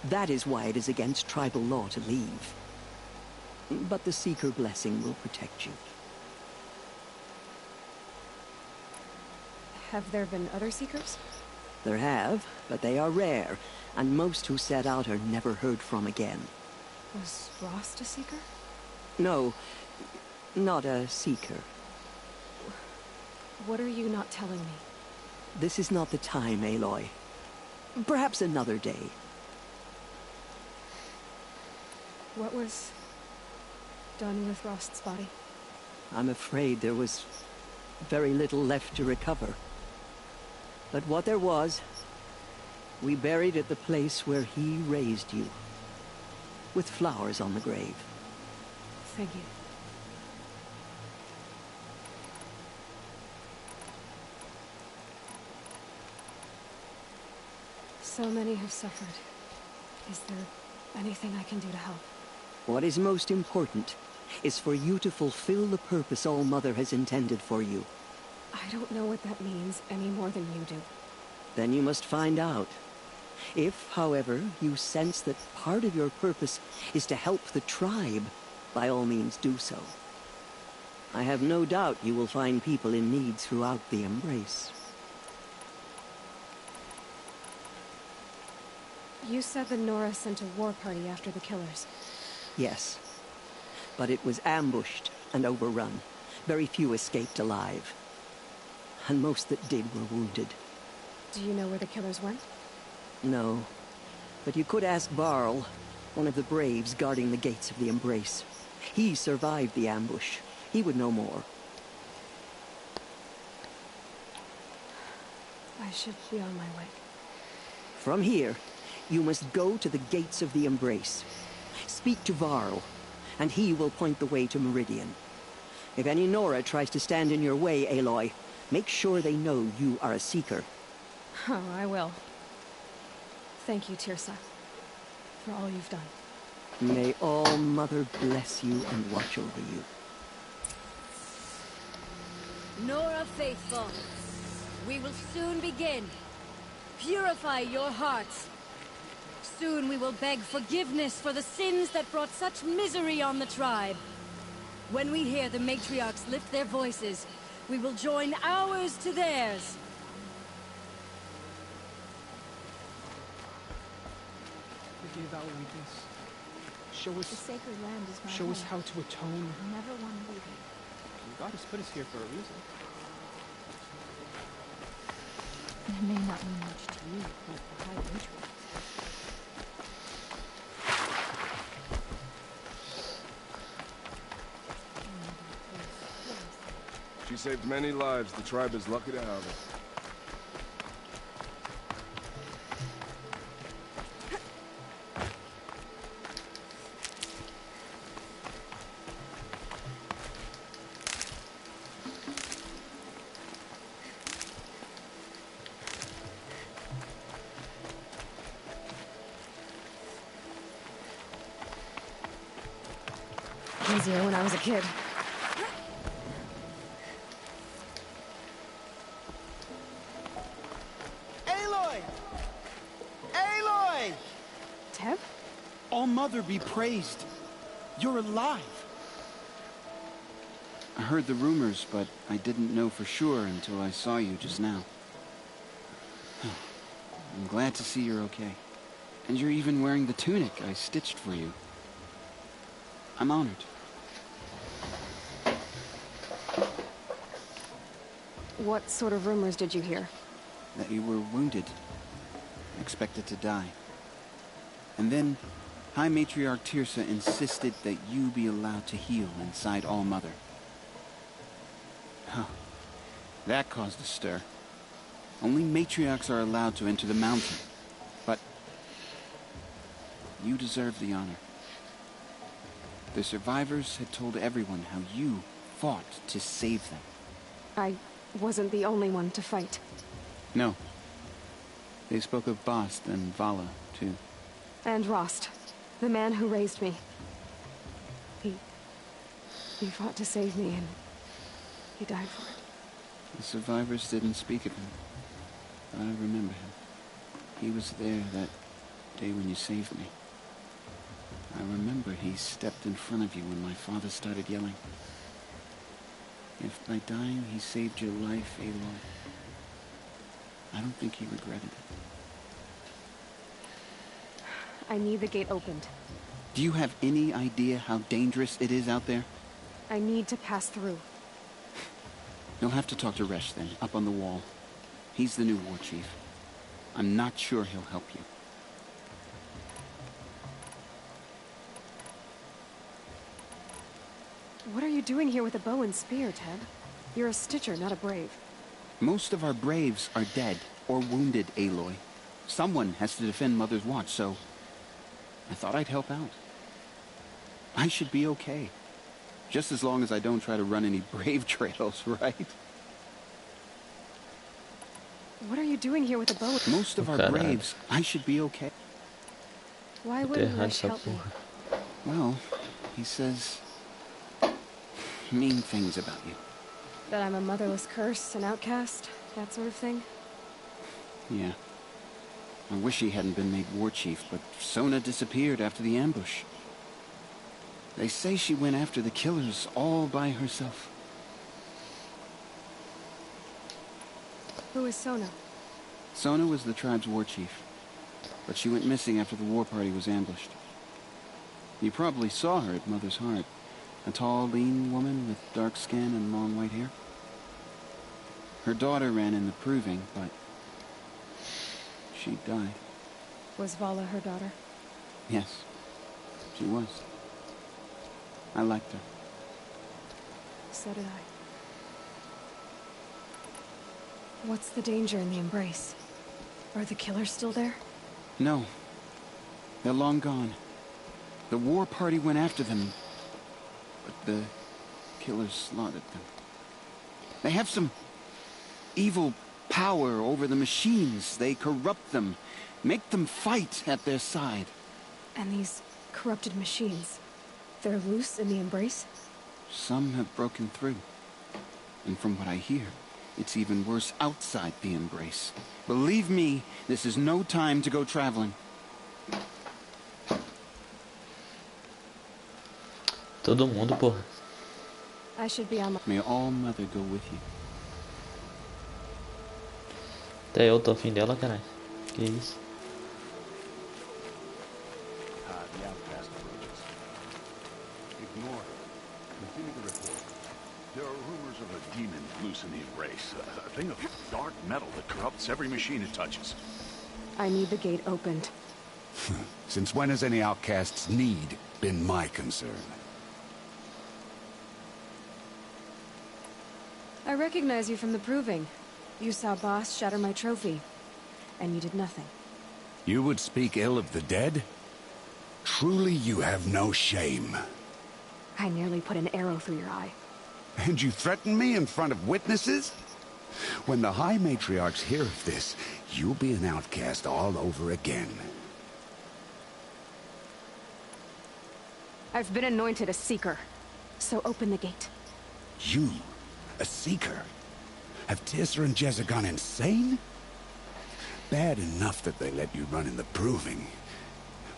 That is why it is against tribal law to leave. But the Seeker blessing will protect you. Have there been other Seekers? There have, but they are rare, and most who set out are never heard from again. Was Rost a Seeker? No, not a Seeker. What are you not telling me? This is not the time, Aloy. Perhaps another day. What was done with Rost's body? I'm afraid there was very little left to recover. But what there was, we buried at the place where he raised you, with flowers on the grave. Thank you. So many have suffered. Is there anything I can do to help? What is most important is for you to fulfill the purpose All Mother has intended for you. I don't know what that means any more than you do. Then you must find out. If, however, you sense that part of your purpose is to help the tribe, by all means do so. I have no doubt you will find people in need throughout the Embrace. You said the Nora sent a war party after the killers. Yes. But it was ambushed and overrun. Very few escaped alive. And most that did were wounded. Do you know where the killers went? No. But you could ask Varl, one of the braves guarding the gates of the Embrace. He survived the ambush. He would know more. I should be on my way. From here, you must go to the gates of the Embrace. Speak to Varl, and he will point the way to Meridian. If any Nora tries to stand in your way, Aloy, make sure they know you are a Seeker. Oh, I will. Thank you, Tirsa, for all you've done. May All Mother bless you and watch over you. Nora Faithful, we will soon begin. Purify your hearts. Soon we will beg forgiveness for the sins that brought such misery on the tribe. When we hear the matriarchs lift their voices, we will join ours to theirs. Forgive our weakness. Show us the sacred land is my Show home. us how to atone. I never want to leave it. God has put us here for a reason. It may not mean much to you, but the High Matriarch. She saved many lives. The tribe is lucky to have her. easier when I was a kid. Aloy! Aloy! Teb? All-Mother be praised. You're alive. I heard the rumors, but I didn't know for sure until I saw you just now. I'm glad to see you're okay. And you're even wearing the tunic I stitched for you. I'm honored. What sort of rumors did you hear? That you were wounded. Expected to die. And then, High Matriarch Tirsa insisted that you be allowed to heal inside All-Mother. Huh. That caused a stir. Only matriarchs are allowed to enter the mountain. But you deserve the honor. The survivors had told everyone how you fought to save them. I wasn't the only one to fight. No. They spoke of Bast and Vala, too. And Rost, the man who raised me. He fought to save me, and he died for it. The survivors didn't speak of him. But I remember him. He was there that day when you saved me. I remember he stepped in front of you when my father started yelling. If by dying he saved your life, Aloy, I don't think he regretted it. I need the gate opened. Do you have any idea how dangerous it is out there? I need to pass through. You'll have to talk to Resh then, up on the wall. He's the new war chief. I'm not sure he'll help you. What are you doing here with a bow and spear, Teb? You're a stitcher, not a brave. Most of our braves are dead or wounded, Aloy. Someone has to defend Mother's Watch, so I thought I'd help out. I should be okay. Just as long as I don't try to run any brave trails, right? What are you doing here with a bow? Most of our braves, I should be okay. Why wouldn't Resh help me? Well, he says mean things about you. That I'm a motherless curse, an outcast, that sort of thing? Yeah. I wish he hadn't been made war chief, but Sona disappeared after the ambush. They say she went after the killers all by herself. Who is Sona? Sona was the tribe's war chief, but she went missing after the war party was ambushed. You probably saw her at Mother's Heart. A tall, lean woman with dark skin and long white hair. Her daughter ran in the proving, but she died. Was Vala her daughter? Yes, she was. I liked her. So did I. What's the danger in the embrace? Are the killers still there? No. They're long gone. The war party went after them, but the killers slaughtered them. They have some evil power over the machines. They corrupt them, make them fight at their side. And these corrupted machines, they're loose in the embrace? Some have broken through. And from what I hear, it's even worse outside the embrace. Believe me, this is no time to go traveling. Todo mundo, porra. I should be on my... May All-Mother go with you. Até eu tô afim dela, caralho. Que isso? The outcast approaches. Ignore her. Continue the report. There are rumors of a demon loose in the embrace. A thing of dark metal that corrupts every machine it touches. I need the gate opened. Since when has any outcast's need been my concern? I recognize you from the proving. You saw Boss shatter my trophy, and you did nothing. You would speak ill of the dead? Truly you have no shame. I nearly put an arrow through your eye. And you threaten me in front of witnesses? When the High Matriarchs hear of this, you'll be an outcast all over again. I've been anointed a seeker. So open the gate. You, a Seeker? Have Tissa and Jezza gone insane? Bad enough that they let you run in the Proving.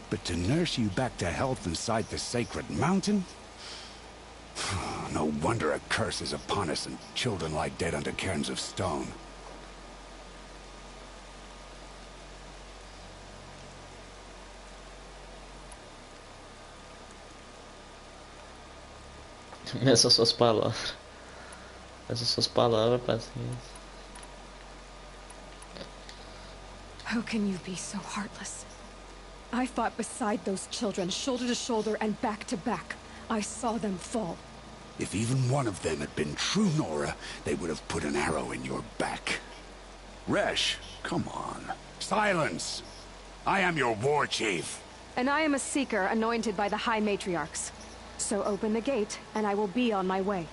But to nurse you back to health inside the Sacred Mountain? No wonder a curse is upon us and children lie dead under cairns of stone. Essas suas palavras. Essas suas palavras, paciência. How can you be so heartless? I fought beside those children, shoulder to shoulder and back to back. I saw them fall. If even one of them had been true Nora, they would have put an arrow in your back. Resh, come on. Silence! I am your war chief. And I am a Seeker anointed by the High Matriarchs. So open the gate, and I will be on my way.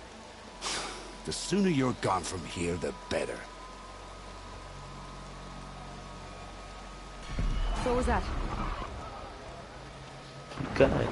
The sooner you're gone from here, the better. What was that? Caralho.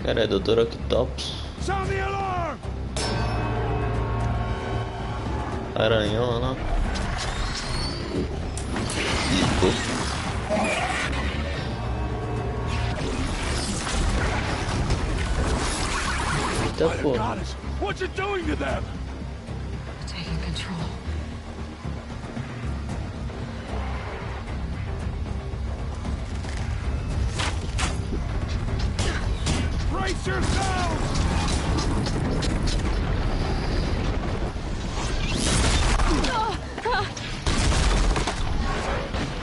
Cara, é Dr. Octopus. Sound the alarm! Aranhão lá. Eita porra. What's it doing to them? Taking control. Brace yourselves!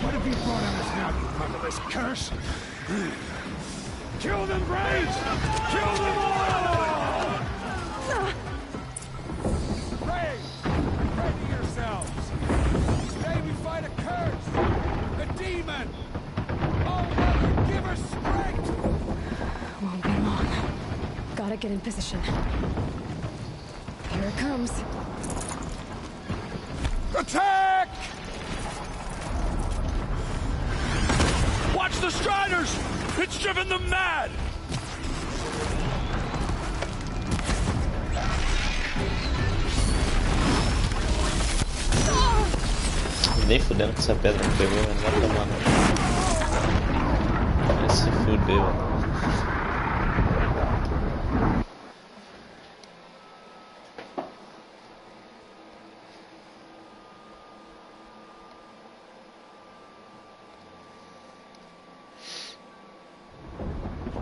What have you brought on us now, you motherless curse? Kill them, Braves! Kill them all! Braves, ready yourselves! Today we fight a curse! A demon! Oh, mother, give her strength! Won't be long. Gotta get in position. Here it comes. Attack! Watch the Striders! It's driven them mad! Nem fudendo que essa pedra não pegou, não vai tomar não. Vai se fudeu.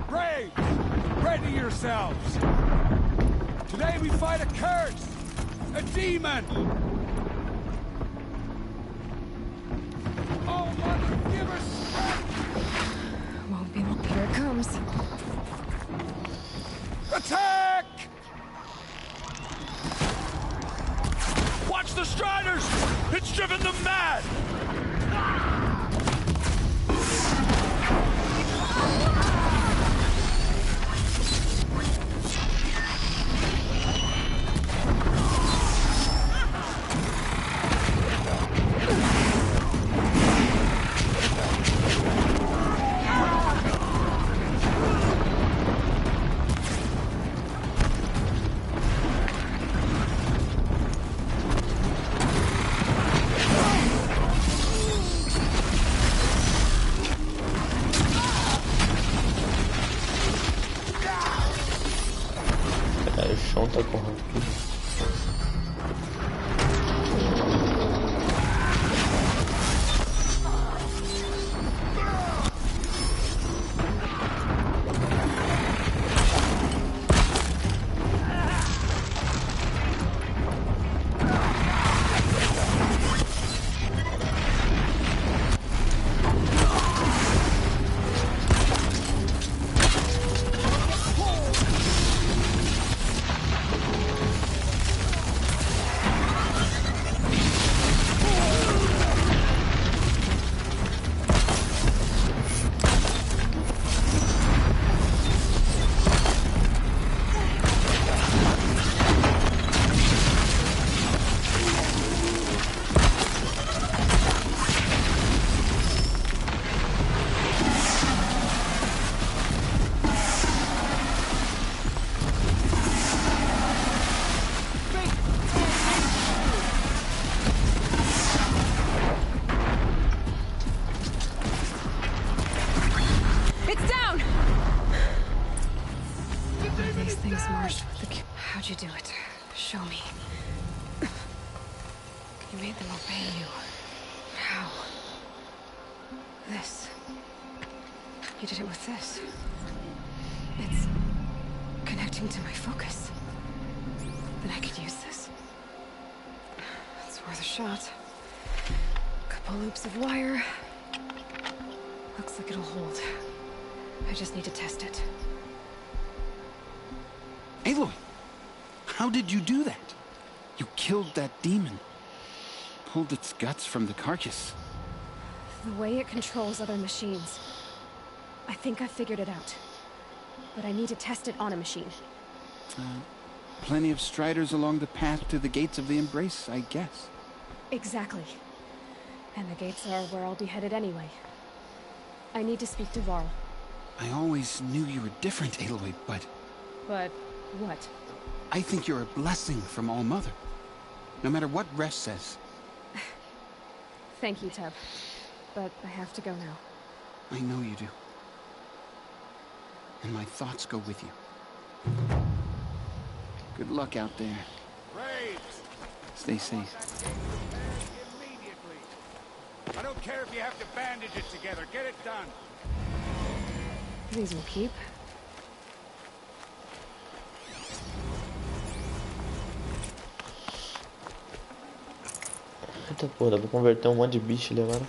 Braves, ready yourselves! Today we fight a curse! A demon! Oh, mother, give her strength! Won't be long. Here it comes. Attack! Watch the Striders! It's driven them mad! You made them obey you. How? This. You did it with this. It's connecting to my focus. Then I could use this. It's worth a shot. Couple loops of wire. Looks like it'll hold. I just need to test it. Aloy! How did you do that? You killed that demon. Pulled its guts from the carcass. The way it controls other machines. I think I figured it out. But I need to test it on a machine. Plenty of striders along the path to the gates of the Embrace, I guess. Exactly. And the gates are where I'll be headed anyway. I need to speak to Varl. I always knew you were different, Aloy, but... But what? I think you're a blessing from All-Mother. No matter what Resh says. Thank you, Teb. But I have to go now. I know you do. And my thoughts go with you. Good luck out there. Braves! Stay safe. Immediately. I don't care if you have to bandage it together. Get it done. These will keep. Eita porra, dá pra converter um monte de bicho ali agora.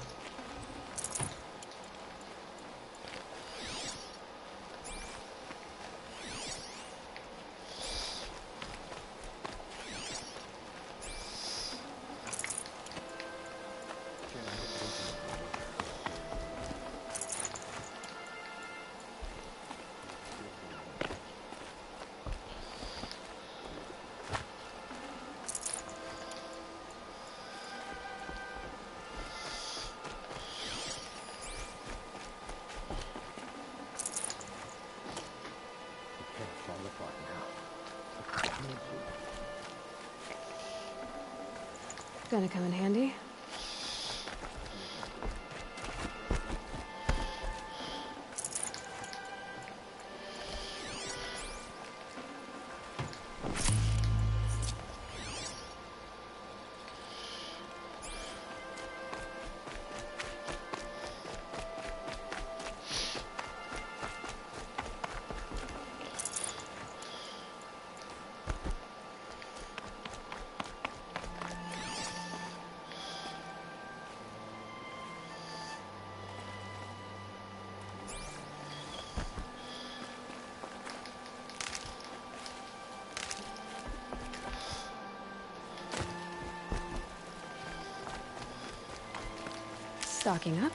Gonna come in handy. Stocking up.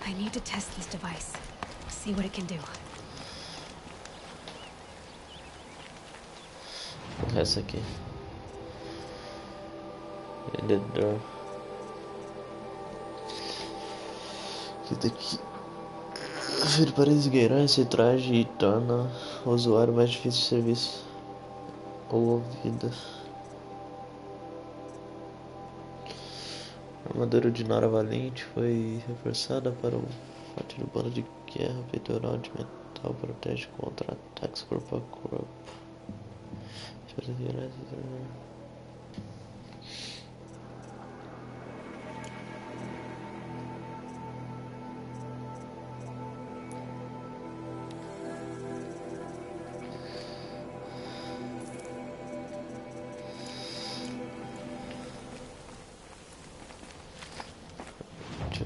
I need to test this device. See what it can do. Essa aqui. Vendedor. Esse daqui. Feito para esgueirar esse traje e torna o usuário mais difícil de serviço ou ouvido. A armadura de Nora Valente foi reforçada para o forte do bando de guerra. Peitoral de metal protege contra ataques corpo a corpo.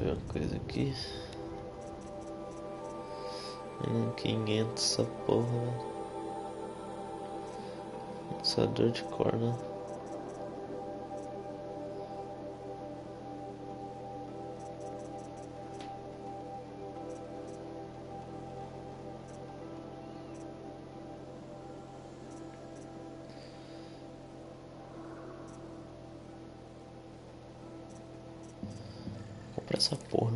eu ver uma coisa aqui. 500 essa porra, velho. Lançador de corna. Comprar essa porra.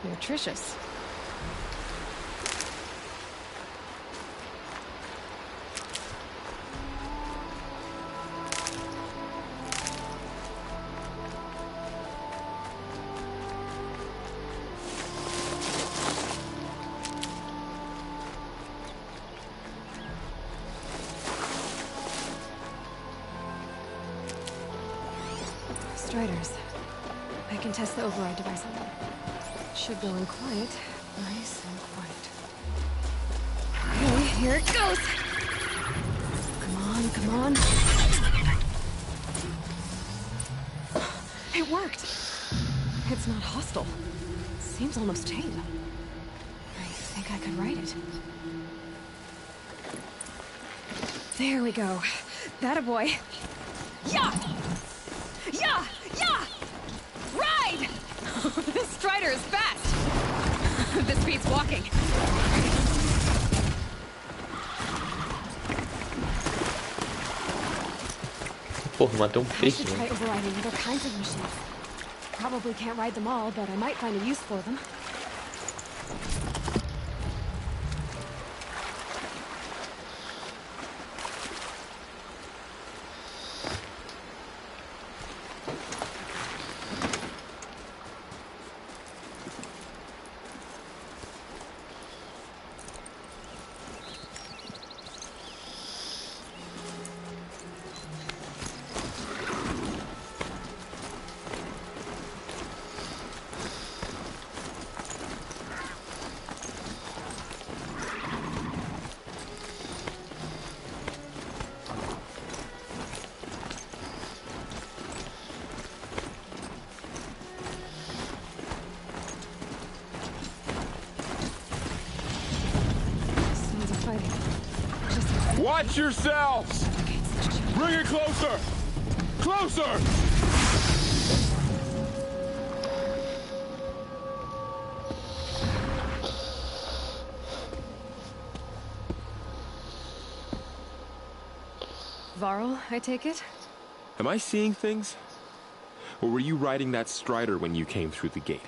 Nutritious. Striders. I can test the override device on them. Should go in quiet. Nice and quiet. Okay, here it goes! Come on, come on. It worked! It's not hostile. Seems almost tame. I think I could ride it. There we go. That a boy. Yeah! Yeah! Yeah! Ride! This strider is fast! This beats walking. Porra, matei I should try overriding other kinds of machines. Probably can't ride them all, but I might find a use for them. Watch yourselves! Bring it closer! Closer! Varl, I take it? Am I seeing things? Or were you riding that strider when you came through the gate?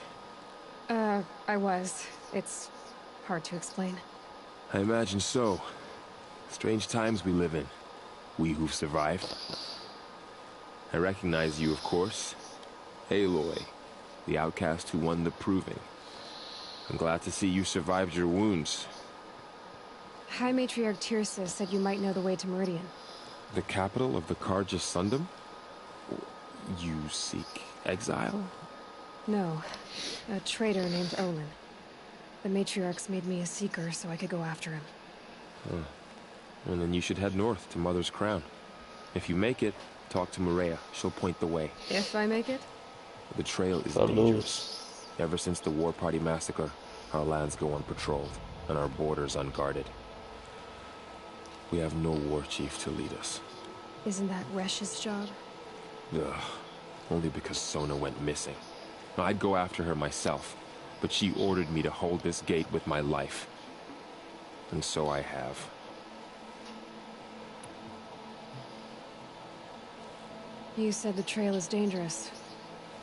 I was. It's hard to explain. I imagine so. Strange times we live in. We who've survived. I recognize you, of course. Aloy, the outcast who won the proving. I'm glad to see you survived your wounds. High Matriarch Tirsa said you might know the way to Meridian. The capital of the Carja Sundom? You seek exile? No. A traitor named Olin. The matriarchs made me a seeker so I could go after him. Huh. Well, then you should head north to Mother's Crown. If you make it, talk to Maria. She'll point the way. If I make it? The trail is dangerous. Ever since the War Party massacre, our lands go unpatrolled, and our borders unguarded. We have no war chief to lead us. Isn't that Resh's job? Ugh. Only because Sona went missing. I'd go after her myself, but she ordered me to hold this gate with my life. And so I have. You said the trail is dangerous.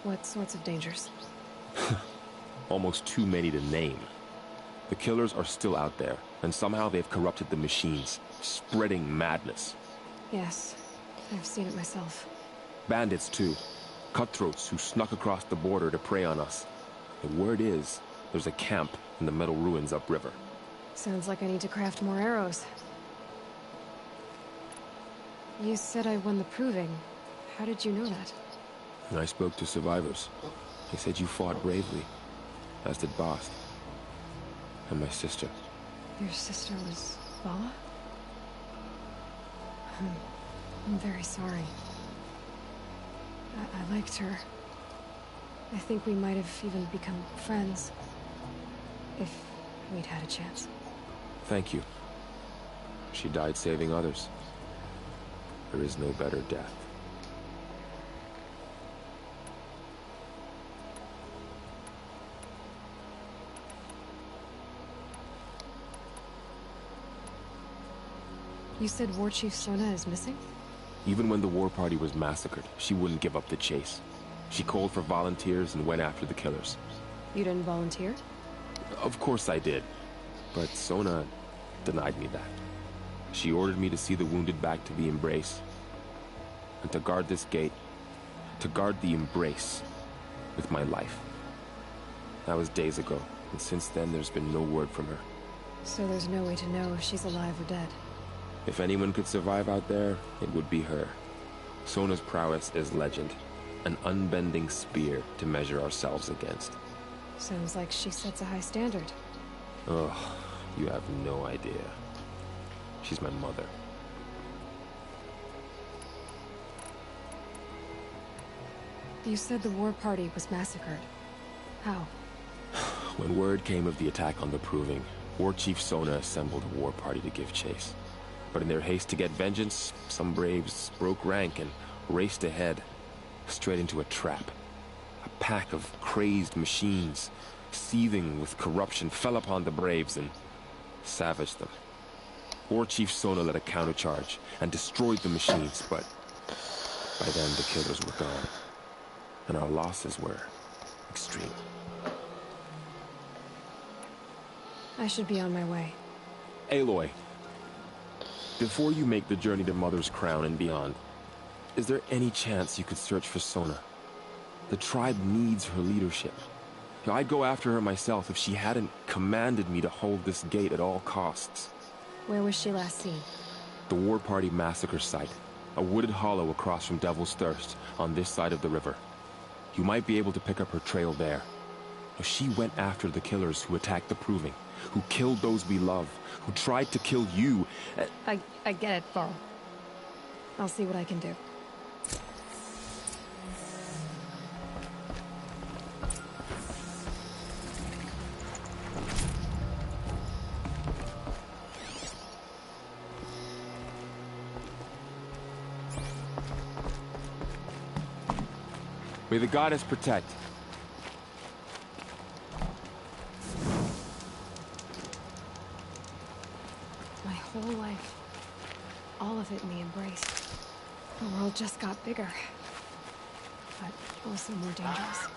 What sorts of dangers? Almost too many to name. The killers are still out there, and somehow they've corrupted the machines, spreading madness. Yes, I've seen it myself. Bandits, too. Cutthroats who snuck across the border to prey on us. The word is, there's a camp in the metal ruins upriver. Sounds like I need to craft more arrows. You said I won the proving. How did you know that? I spoke to survivors. They said you fought bravely, as did Bast. And my sister. Your sister was Fala? I'm very sorry. I liked her. I think we might have even become friends. If we'd had a chance. Thank you. She died saving others. There is no better death. You said War Chief Sona is missing? Even when the war party was massacred, she wouldn't give up the chase. She called for volunteers and went after the killers. You didn't volunteer? Of course I did. But Sona denied me that. She ordered me to see the wounded back to the Embrace. And to guard this gate. To guard the Embrace. With my life. That was days ago. And since then, there's been no word from her. So there's no way to know if she's alive or dead? If anyone could survive out there, it would be her. Sona's prowess is legend. An unbending spear to measure ourselves against. Sounds like she sets a high standard. Ugh, you have no idea. She's my mother. You said the war party was massacred. How? When word came of the attack on the Proving, War Chief Sona assembled a war party to give chase. But in their haste to get vengeance, some braves broke rank and raced ahead, straight into a trap. A pack of crazed machines, seething with corruption, fell upon the braves and savaged them. War Chief Sona led a countercharge and destroyed the machines, but by then the killers were gone, and our losses were extreme. I should be on my way. Aloy, before you make the journey to Mother's Crown and beyond, is there any chance you could search for Sona? The tribe needs her leadership. I'd go after her myself if she hadn't commanded me to hold this gate at all costs. Where was she last seen? The War Party massacre site. A wooded hollow across from Devil's Thirst, on this side of the river. You might be able to pick up her trail there. She went after the killers who attacked the Proving, who killed those we love, who tried to kill you. I get it, Varl. I'll see what I can do. May the goddess protect. My whole life, all of it in the Embrace. The world just got bigger, but also more dangerous.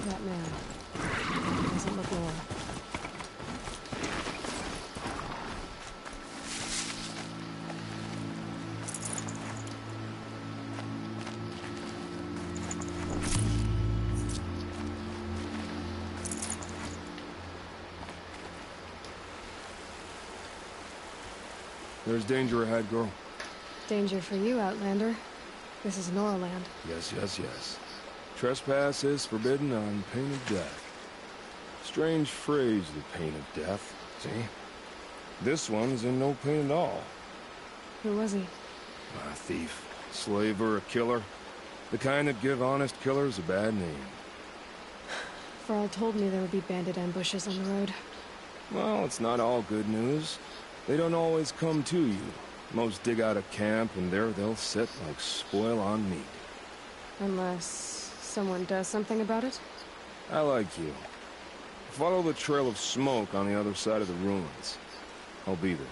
That man doesn't look well. There's danger ahead, girl. Danger for you, Outlander. This is Norland. Yes, yes, yes. Trespass is forbidden on pain of death. Strange phrase, the pain of death. See? This one's in no pain at all. Who was he? A thief, slaver, a killer. The kind that give honest killers a bad name. Varl told me there would be bandit ambushes on the road. Well, it's not all good news. They don't always come to you. Most dig out a camp, and there they'll sit like spoil on meat. Unless someone does something about it? I like you. Follow the trail of smoke on the other side of the ruins. I'll be there.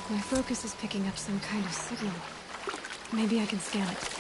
My focus is picking up some kind of signal. Maybe I can scan it.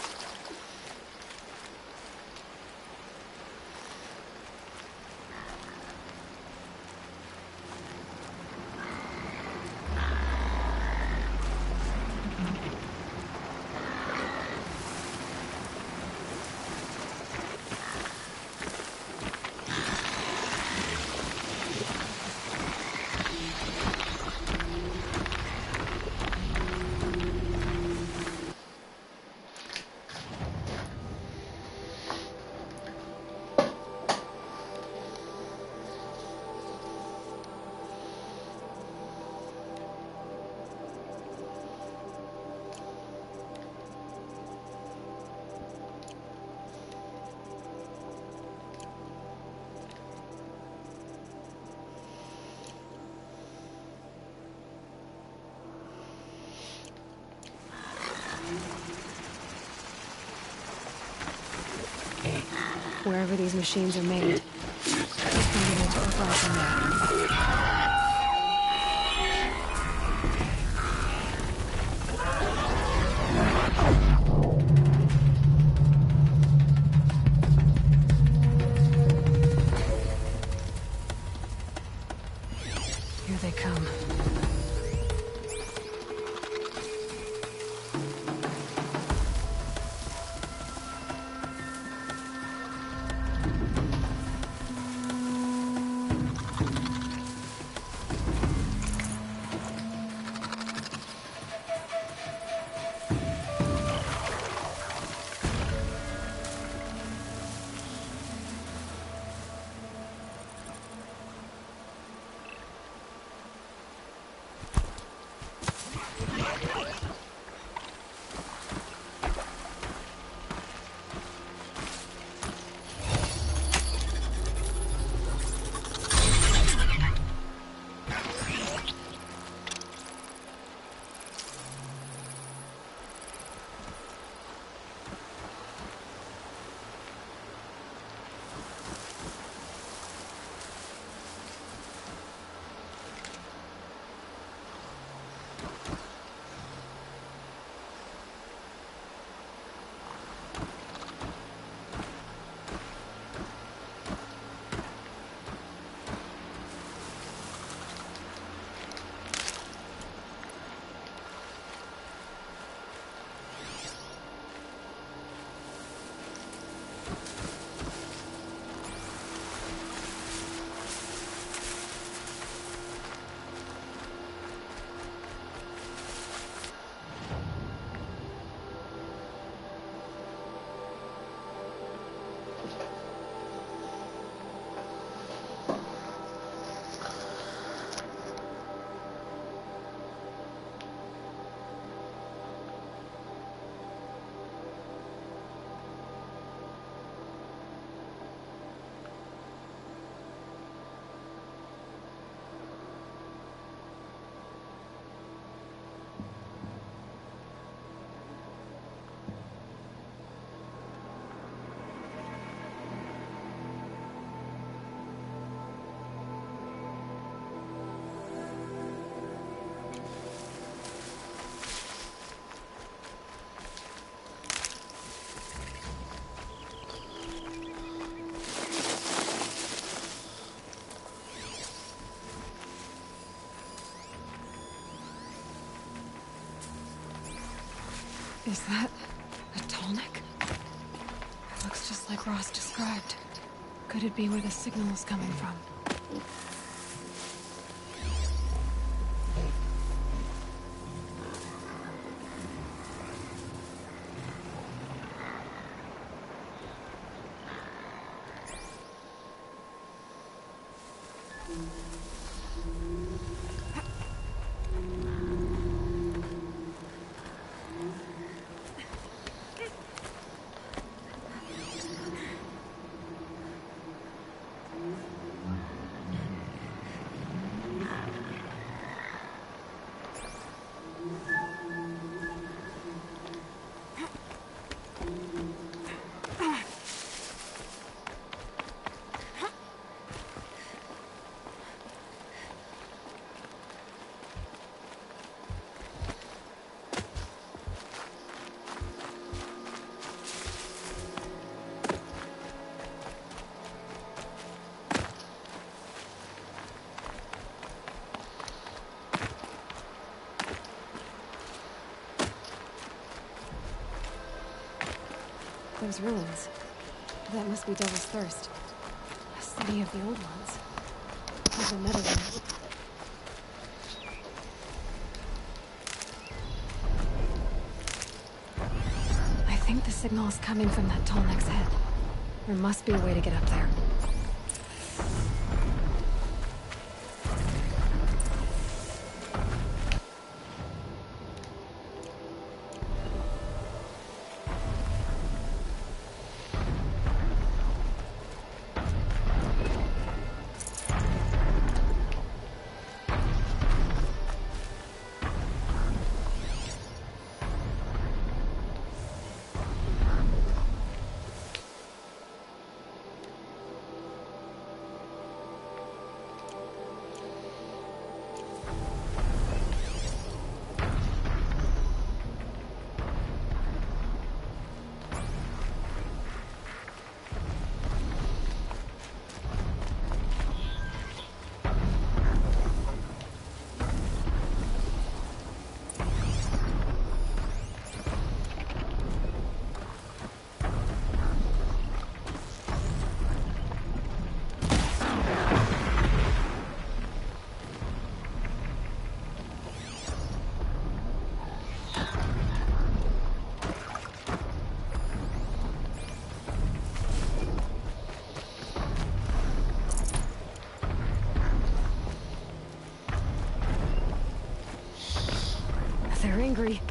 Wherever these machines are made, I'm going to apply from there. Here they come. Is that a tallneck? It looks just like Ross described. Could it be where the signal is coming from? Those ruins. That must be Devil's Thirst. A city of the old ones. Of the Meadowlands. I think the signal is coming from that tallneck's head. There must be a way to get up there. They're angry.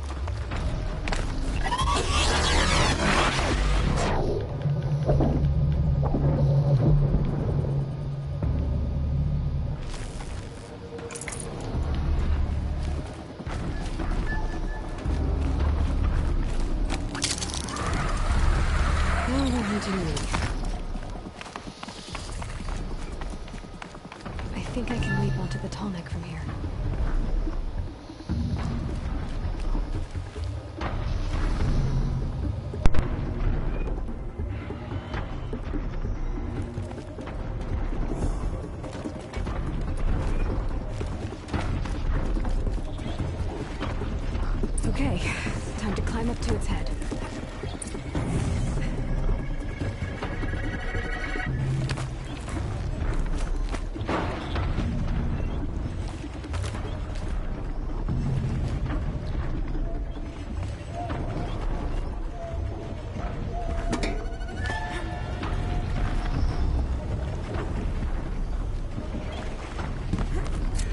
I think I can leap onto the tallneck from here. Okay, time to climb up to its head.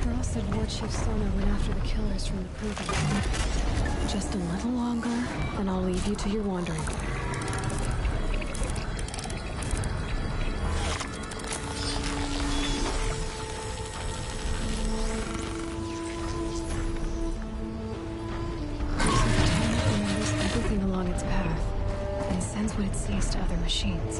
Earl said War Chief Sona went after the killers from the Proving. Just a little longer, and I'll leave you to your wandering. Remembers everything along its path, and sends what it sees to other machines.